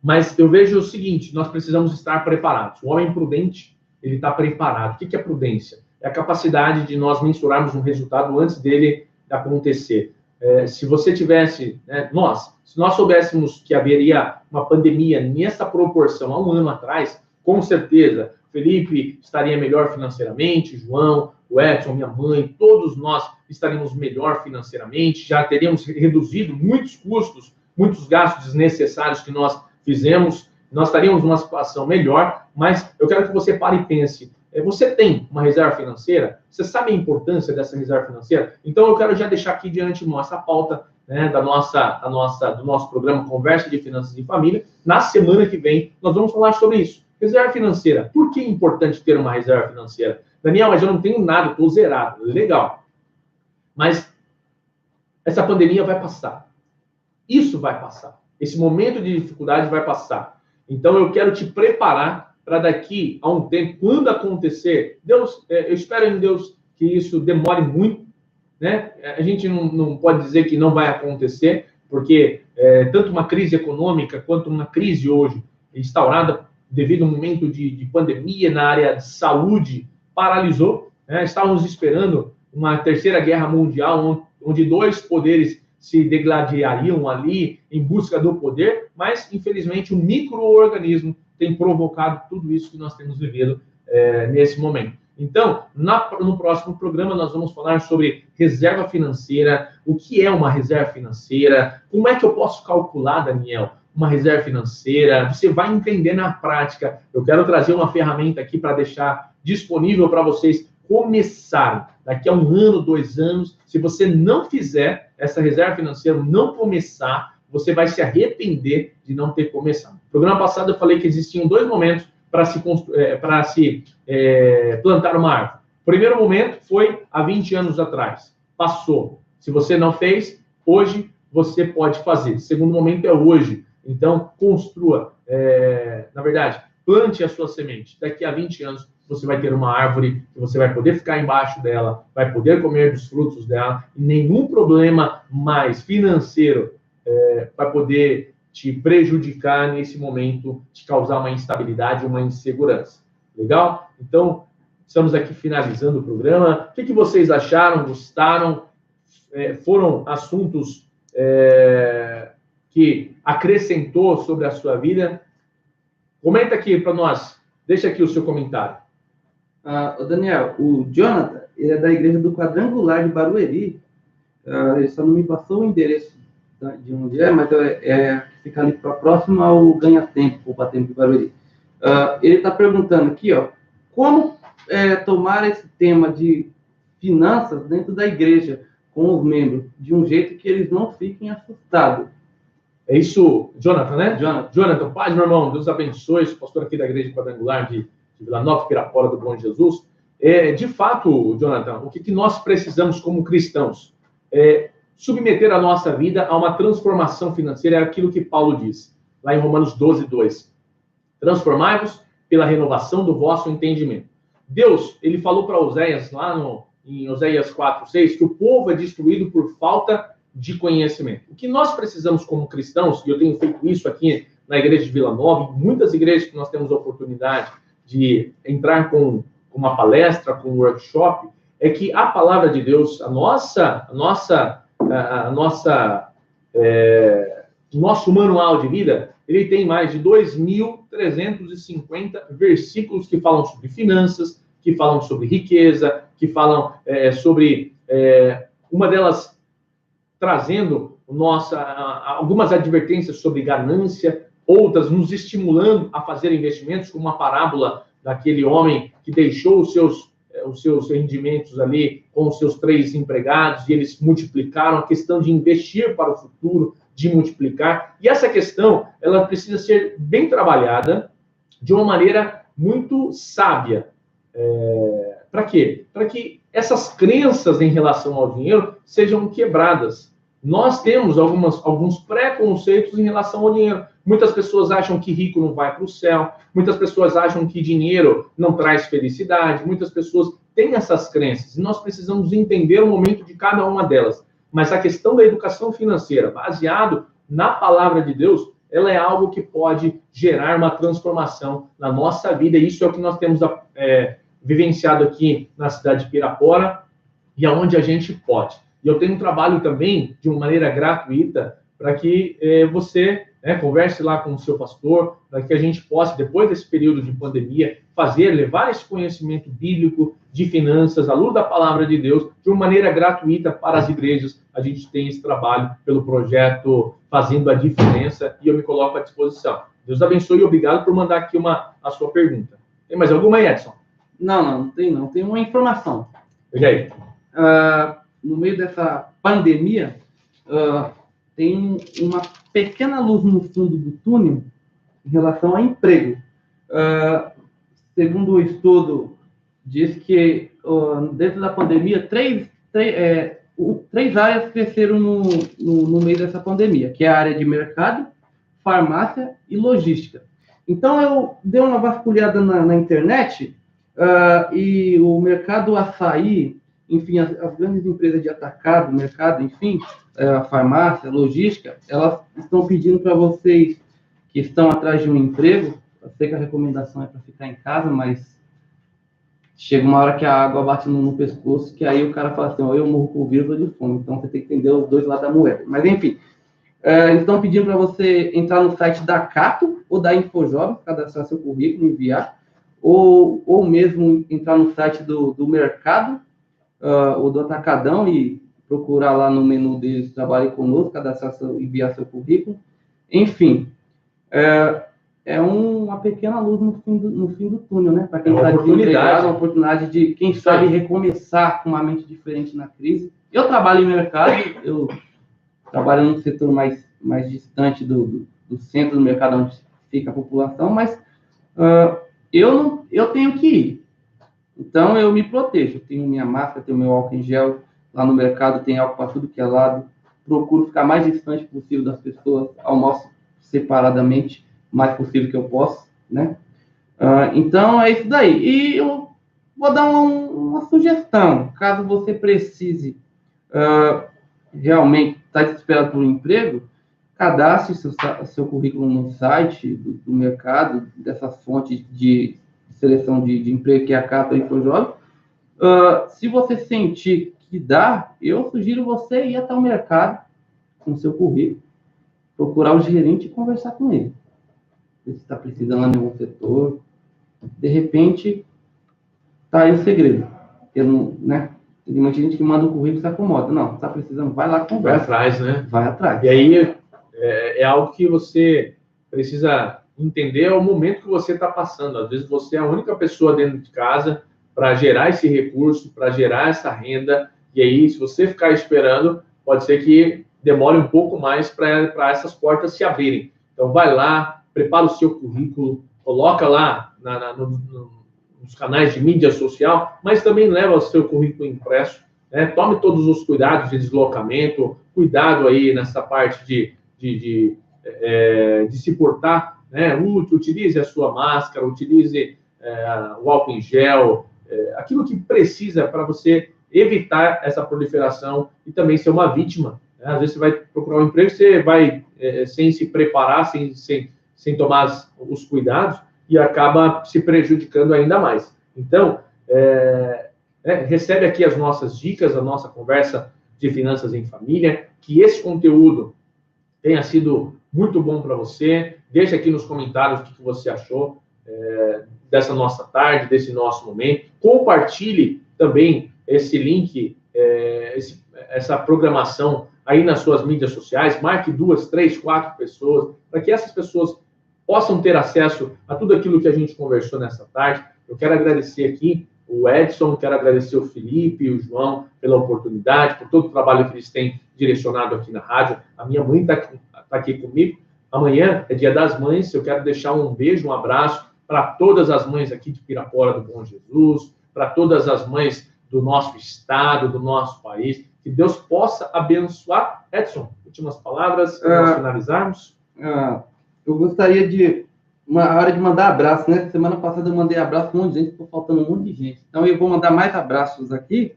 Mas eu vejo o seguinte, nós precisamos estar preparados. O homem prudente, ele está preparado. O que é prudência? É a capacidade de nós mensurarmos um resultado antes dele acontecer. Se você tivesse, se nós soubéssemos que haveria uma pandemia nessa proporção há um ano atrás, com certeza, Felipe estaria melhor financeiramente, João, o Edson, minha mãe, todos nós estaríamos melhor financeiramente, já teríamos reduzido muitos custos, muitos gastos desnecessários que nós fizemos, nós estaríamos numa situação melhor, mas eu quero que você pare e pense, você tem uma reserva financeira? Você sabe a importância dessa reserva financeira? Então, eu quero já deixar aqui diante de nossa pauta, do nosso programa Conversa de Finanças em Família. Na semana que vem, nós vamos falar sobre isso. Reserva financeira. Por que é importante ter uma reserva financeira? Daniel, mas eu não tenho nada, estou zerado. Legal. Mas essa pandemia vai passar. Isso vai passar. Esse momento de dificuldade vai passar. Então, eu quero te preparar para daqui a um tempo, quando acontecer, Deus, eu espero em Deus que isso demore muito, né? A gente não pode dizer que não vai acontecer, porque tanto uma crise econômica quanto uma crise hoje instaurada devido a um momento de pandemia na área de saúde paralisou, né? Estávamos esperando uma terceira guerra mundial, onde dois poderes se degladiariam ali em busca do poder, mas, infelizmente, o micro-organismo tem provocado tudo isso que nós temos vivido nesse momento. Então, no próximo programa, nós vamos falar sobre reserva financeira, o que é uma reserva financeira, como é que eu posso calcular, Daniel, uma reserva financeira, você vai entender na prática. Eu quero trazer uma ferramenta aqui para deixar disponível para vocês começarem. Daqui a 1 ano, 2 anos, se você não fizer essa reserva financeira, não começar, você vai se arrepender de não ter começado. No programa passado eu falei que existiam 2 momentos para se plantar uma árvore. O primeiro momento foi há 20 anos atrás. Passou. Se você não fez, hoje você pode fazer. O segundo momento é hoje. Então, construa. Na verdade, plante a sua semente. Daqui a 20 anos, você vai ter uma árvore que você vai poder ficar embaixo dela, vai poder comer dos frutos dela, e nenhum problema mais financeiro vai poder te prejudicar nesse momento, te causar uma instabilidade, uma insegurança. Legal? Então, estamos aqui finalizando o programa. O que vocês acharam? Gostaram? Foram assuntos que acrescentou sobre a sua vida? Comenta aqui para nós. Deixa aqui o seu comentário. Daniel, o Jonathan, ele é da igreja do Quadrangular de Barueri. Ele só não me passou o endereço de onde é, mas fica ali para próximo ao Ganha Tempo, Poupa Tempo de Barueri. Ele está perguntando aqui, como tomar esse tema de finanças dentro da igreja com os membros, de um jeito que eles não fiquem assustados. É isso, Jonathan, né? Jonathan, paz, meu irmão, Deus abençoe, sou pastor aqui da igreja Quadrangular de Vila Nova, Pirapora do Bom Jesus. De fato, Jonathan, o que nós precisamos como cristãos? Submeter a nossa vida a uma transformação financeira, é aquilo que Paulo diz, lá em Romanos 12, 2. Transformai-vos pela renovação do vosso entendimento. Deus, ele falou para Oséias, lá em Oséias 4, 6, que o povo é destruído por falta de conhecimento. O que nós precisamos como cristãos, e eu tenho feito isso aqui na igreja de Vila Nova, em muitas igrejas que nós temos a oportunidade de entrar com uma palestra, com um workshop, é que a palavra de Deus, nosso manual de vida, ele tem mais de 2.350 versículos que falam sobre finanças, que falam sobre riqueza, que falam sobre uma delas trazendo algumas advertências sobre ganância, outras nos estimulando a fazer investimentos, como uma parábola daquele homem que deixou os seus rendimentos ali com os seus 3 empregados e eles multiplicaram, a questão de investir para o futuro, de multiplicar. E essa questão, ela precisa ser bem trabalhada de uma maneira muito sábia. Para quê? Para que essas crenças em relação ao dinheiro sejam quebradas. Nós temos alguns preconceitos em relação ao dinheiro. Muitas pessoas acham que rico não vai para o céu. Muitas pessoas acham que dinheiro não traz felicidade. Muitas pessoas têm essas crenças. E nós precisamos entender o momento de cada uma delas. Mas a questão da educação financeira, baseado na palavra de Deus, ela é algo que pode gerar uma transformação na nossa vida. E isso é o que nós temos vivenciado aqui na cidade de Pirapora e aonde a gente pode. E eu tenho um trabalho também, de uma maneira gratuita, para que você converse lá com o seu pastor, para que a gente possa, depois desse período de pandemia, levar esse conhecimento bíblico de finanças, à luz da palavra de Deus, de uma maneira gratuita para as igrejas. A gente tem esse trabalho pelo projeto Fazendo a Diferença, e eu me coloco à disposição. Deus abençoe e obrigado por mandar aqui a sua pergunta. Tem mais alguma, Edson? Não tem não. Tem uma informação. Veja aí. No meio dessa pandemia, tem uma pequena luz no fundo do túnel em relação ao emprego. Segundo o estudo, diz que dentro da pandemia, três áreas cresceram no meio dessa pandemia, que é a área de mercado, farmácia e logística. Então, eu dei uma vasculhada na internet e o mercado açaí, enfim, as grandes empresas de atacado, mercado, enfim, a farmácia, logística, elas estão pedindo para vocês que estão atrás de um emprego. Eu sei que a recomendação é para ficar em casa, mas chega uma hora que a água bate no pescoço, que aí o cara fala assim, eu morro com vírus ou de fome. Então, você tem que entender os dois lados da moeda. Mas, enfim, eles estão pedindo para você entrar no site da Cato ou da Infojobs, cadastrar seu currículo, enviar, ou mesmo entrar no site do Mercado ou do Atacadão e procurar lá no menu deles, trabalhe conosco, enviar seu currículo. Enfim, é uma pequena luz no fim do túnel, né? Para quem está desempregado, uma oportunidade de, quem sabe, recomeçar com uma mente diferente na crise. Eu trabalho em mercado, eu trabalho num setor mais distante do centro do mercado, onde fica a população, mas eu tenho que ir. Então, eu me protejo. Eu tenho minha máscara, tenho meu álcool em gel. Lá no mercado tem álcool para tudo que é lado. Procuro ficar mais distante possível das pessoas, almoço separadamente, mais possível que eu posso, né? Então, é isso daí. E eu vou dar uma sugestão. Caso você precise realmente estar desesperado por um emprego, cadastre seu currículo no site do mercado, dessa fonte de seleção de emprego que é a Cato e Infojobs. Se você sentir que dá, eu sugiro você ir até o mercado com seu currículo, procurar o gerente e conversar com ele. Se está precisando de algum setor, de repente, tá aí o segredo. Né? Tem muita gente que manda o currículo e se acomoda. Não, está precisando, vai lá, conversa. Vai atrás, né? Vai atrás. E aí é algo que você precisa entender o momento que você está passando. Às vezes você é a única pessoa dentro de casa para gerar esse recurso, para gerar essa renda. E aí, se você ficar esperando, pode ser que demore um pouco mais para essas portas se abrirem. Então, vai lá, prepara o seu currículo, coloca lá nos canais de mídia social, mas também leva o seu currículo impresso, né? Tome todos os cuidados de deslocamento, cuidado aí nessa parte de se portar, né? Utilize a sua máscara, utilize o álcool em gel, aquilo que precisa para você evitar essa proliferação e também ser uma vítima. Né? Às vezes você vai procurar um emprego, você vai sem se preparar, sem tomar os cuidados e acaba se prejudicando ainda mais. Então, recebe aqui as nossas dicas, a nossa conversa de finanças em família, que esse conteúdo tenha sido muito bom para você. Deixa aqui nos comentários o que você achou dessa nossa tarde, desse nosso momento. Compartilhe também esse link, essa programação aí nas suas mídias sociais. Marque 2, 3, 4 pessoas, para que essas pessoas possam ter acesso a tudo aquilo que a gente conversou nessa tarde. Eu quero agradecer aqui o Edson, quero agradecer o Felipe e o João pela oportunidade, por todo o trabalho que eles têm direcionado aqui na rádio. A minha mãe está aqui comigo. Amanhã é Dia das Mães. Eu quero deixar um beijo, um abraço para todas as mães aqui de Pirapora do Bom Jesus, para todas as mães do nosso estado, do nosso país. Que Deus possa abençoar. Edson, últimas palavras para nós finalizarmos. Eu gostaria de uma hora de mandar abraço, né? Semana passada eu mandei abraço para um monte de gente, ficou faltando um monte de gente. Então eu vou mandar mais abraços aqui.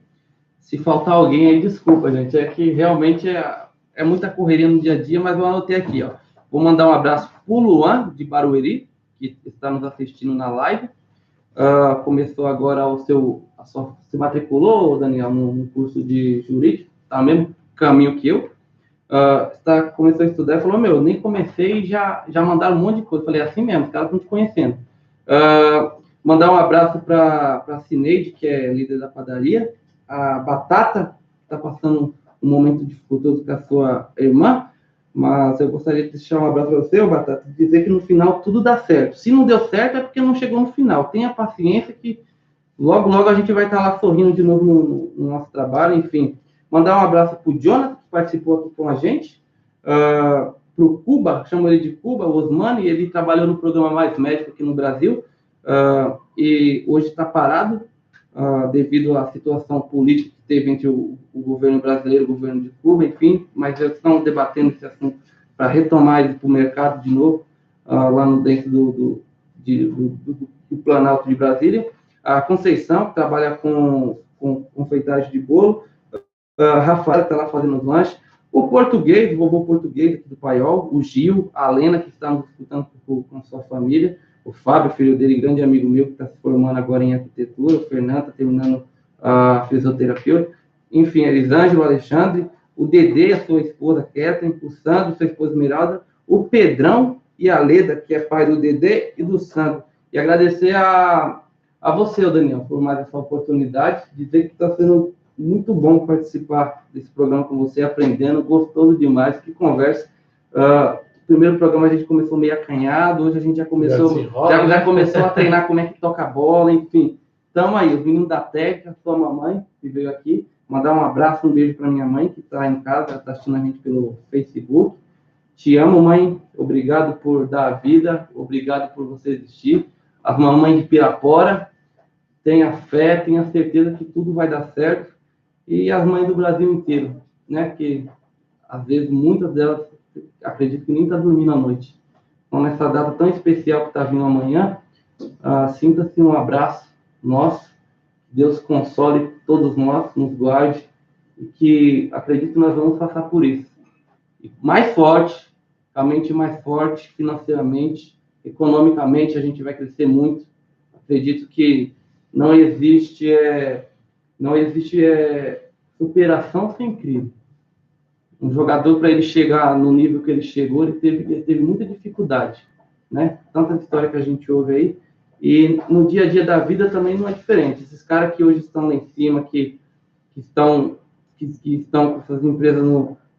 Se faltar alguém aí, desculpa, gente. É que realmente é muita correria no dia a dia, mas eu anotei aqui, ó. Vou mandar um abraço para o Luan, de Barueri, que está nos assistindo na live. Começou agora se matriculou, Daniel, no curso de jurídico, está no mesmo caminho que eu. Começou a estudar e falou, nem comecei e já mandaram um monte de coisa. Eu falei, assim mesmo, os caras estão te conhecendo. Mandar um abraço para a Cineide, que é líder da padaria. A Batata está passando um momento dificultoso com a sua irmã, mas eu gostaria de deixar um abraço para você, Batata, e dizer que no final tudo dá certo. Se não deu certo é porque não chegou no final. Tenha paciência que logo, logo a gente vai estar lá sorrindo de novo no nosso trabalho, enfim. Mandar um abraço para o Jonathan, que participou aqui com a gente. o Cuba, chamo ele de Cuba, o Osmani, ele trabalhou no programa Mais Médico aqui no Brasil, e hoje está parado, devido à situação política que teve entre o governo brasileiro e o governo de Cuba, enfim, mas eles estão debatendo esse assunto para retomar ele para o mercado de novo, lá no dentro do Planalto de Brasília. A Conceição, que trabalha com confeitagem de bolo, a Rafael, que está lá fazendo os lanches, o português, o vovô português aqui do Paiol, o Gil, a Lena, que está nos escutando com sua família, o Fábio, filho dele, grande amigo meu, que está se formando agora em arquitetura, o Fernando está terminando a fisioterapia, enfim, a Elisângela, o Alexandre, o Dedê, a sua esposa, Catherine, o Sandro, sua esposa Esmeralda, o Pedrão e a Leda, que é pai do Dedê e do Sandro. E agradecer a você, Daniel, por mais essa oportunidade, dizer que está sendo muito bom participar desse programa com você, aprendendo, gostoso demais, que conversa. O primeiro programa a gente começou meio acanhado, hoje a gente já começou a treinar como é que toca a bola, enfim. Estamos aí, os meninos da técnica, sua mamãe, que veio aqui, mandar um abraço, um beijo para minha mãe, que está em casa, está assistindo a gente pelo Facebook. Te amo, mãe, obrigado por dar a vida, obrigado por você existir. As mamães de Pirapora, tenha fé, tenha certeza que tudo vai dar certo. E as mães do Brasil inteiro, né? Que às vezes muitas delas acredito que nem está dormindo à noite. Então, nessa data tão especial que está vindo amanhã, sinta-se um abraço nosso. Deus console todos nós, nos guarde, e que acredito que nós vamos passar por isso. E mais forte, com a mente mais forte, financeiramente, economicamente, a gente vai crescer muito. Acredito que não existe superação sem crise. Um jogador, para ele chegar no nível que ele chegou, ele teve muita dificuldade, né? Tanta história que a gente ouve aí. E no dia a dia da vida também não é diferente. Esses caras que hoje estão lá em cima, que estão com essas empresas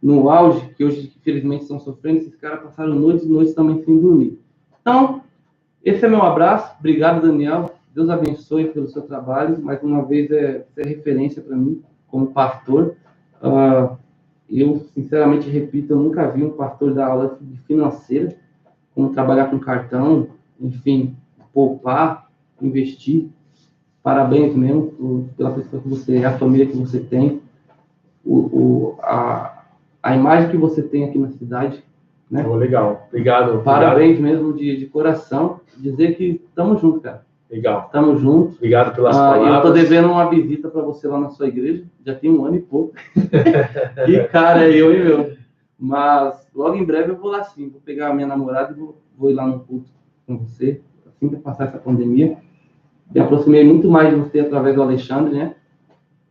no auge, que hoje, infelizmente, estão sofrendo, esses caras passaram noites e noites também sem dormir. Então, esse é meu abraço. Obrigado, Daniel. Deus abençoe pelo seu trabalho. Mais uma vez, é referência para mim, como pastor. Eu, sinceramente, repito, eu nunca vi um pastor dar aula de financeira, como trabalhar com cartão, enfim, poupar, investir. Parabéns mesmo pela pessoa que você é, a família que você tem, a imagem que você tem aqui na cidade. Né? Oh, legal, obrigado. Parabéns mesmo de coração, dizer que estamos juntos, cara. Legal. Estamos juntos. Obrigado pelas palavras. Eu estou devendo uma visita para você lá na sua igreja, já tem 1 ano e pouco. Que cara é eu, hein, meu? Mas logo em breve eu vou lá sim, vou pegar a minha namorada e vou ir lá no culto com você, assim que passar essa pandemia. Me aproximei muito mais de você através do Alexandre, né?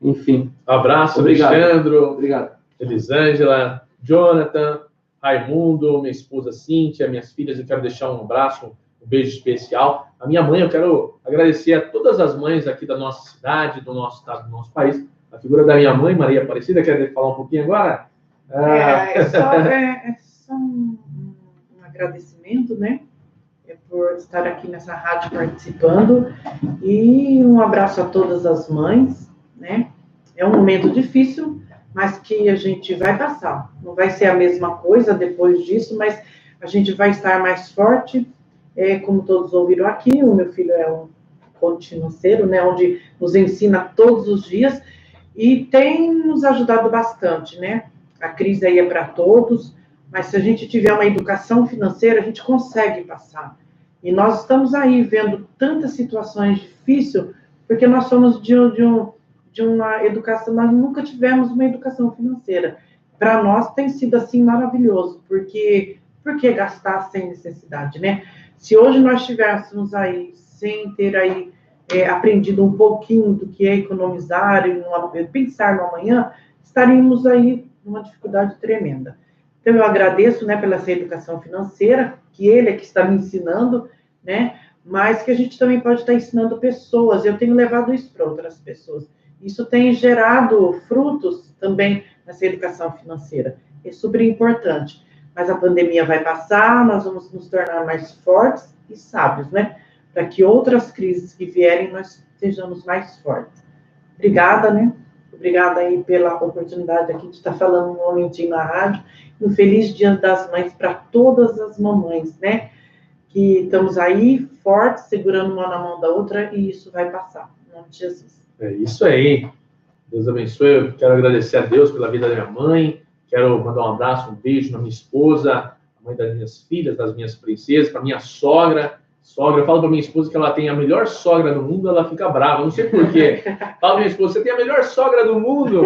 Enfim. Abraço, obrigado. Alexandre. Obrigado. Elisângela, Jonathan, Raimundo, minha esposa Cíntia, minhas filhas, eu quero deixar um abraço, um beijo especial. A minha mãe, eu quero agradecer a todas as mães aqui da nossa cidade, do nosso estado, do nosso país. A figura da minha mãe, Maria Aparecida, quer falar um pouquinho agora? É só um agradecimento, né? Por estar aqui nessa rádio participando. E um abraço a todas as mães, né? É um momento difícil, mas que a gente vai passar. Não vai ser a mesma coisa depois disso, mas a gente vai estar mais forte. Como todos ouviram aqui, o meu filho é um financeiro, né? Onde nos ensina todos os dias e tem nos ajudado bastante, né? A crise aí é para todos, mas se a gente tiver uma educação financeira, a gente consegue passar. E nós estamos aí vendo tantas situações difíceis, porque nós somos de uma educação, nós nunca tivemos uma educação financeira. Para nós tem sido assim maravilhoso, porque por que gastar sem necessidade, né? Se hoje nós estivéssemos aí sem ter aí aprendido um pouquinho do que é economizar e pensar no amanhã, estaríamos aí numa dificuldade tremenda. Então, eu agradeço, né, pela essa educação financeira, que ele é que está me ensinando, né, mas que a gente também pode estar ensinando pessoas. Eu tenho levado isso para outras pessoas. Isso tem gerado frutos também nessa educação financeira. É super importante. Mas a pandemia vai passar, nós vamos nos tornar mais fortes e sábios, né, para que outras crises que vierem, nós sejamos mais fortes. Obrigada, né? Obrigada aí pela oportunidade aqui de estar falando um momentinho na rádio. um feliz Dia das Mães para todas as mamães, né? Que estamos aí fortes, segurando uma na mão da outra, e isso vai passar, em nome de Jesus. É isso aí. Deus abençoe. Eu quero agradecer a Deus pela vida da minha mãe. Quero mandar um abraço, um beijo na minha esposa, a mãe das minhas filhas, das minhas princesas, para minha sogra. Eu falo para minha esposa que ela tem a melhor sogra do mundo, ela fica brava. Eu não sei por quê. Falo para minha esposa, você tem a melhor sogra do mundo.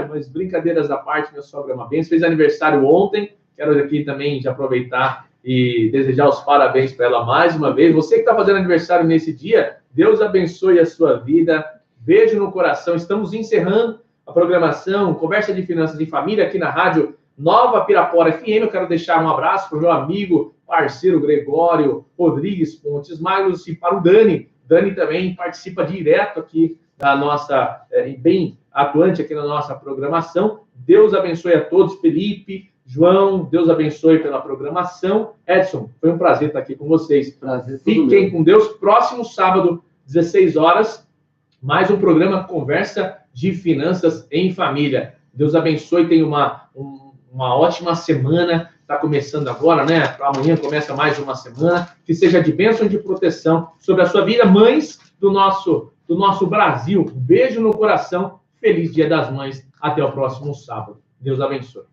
Mas brincadeiras à parte, minha sogra é uma bênção. Fez aniversário ontem. Quero aqui também já aproveitar e desejar os parabéns para ela mais uma vez. Você que está fazendo aniversário nesse dia, Deus abençoe a sua vida. Beijo no coração. Estamos encerrando a programação Conversa de Finanças em Família aqui na Rádio Nova Pirapora FM. Eu quero deixar um abraço para o meu amigo, parceiro Gregório Rodrigues Pontes Magros e para o Dani. Dani também participa direto aqui da nossa, bem atuante aqui na nossa programação. Deus abençoe a todos. Felipe, João, Deus abençoe pela programação. Edson, foi um prazer estar aqui com vocês. Prazer. Fiquem com Deus. Próximo sábado, 16 horas, mais um programa Conversa de Finanças em Família. Deus abençoe, tenha uma ótima semana. Está começando agora, né? Amanhã começa mais uma semana. Que seja de bênção e de proteção sobre a sua vida. Mães do nosso Brasil, um beijo no coração. Feliz Dia das Mães. Até o próximo sábado. Deus abençoe.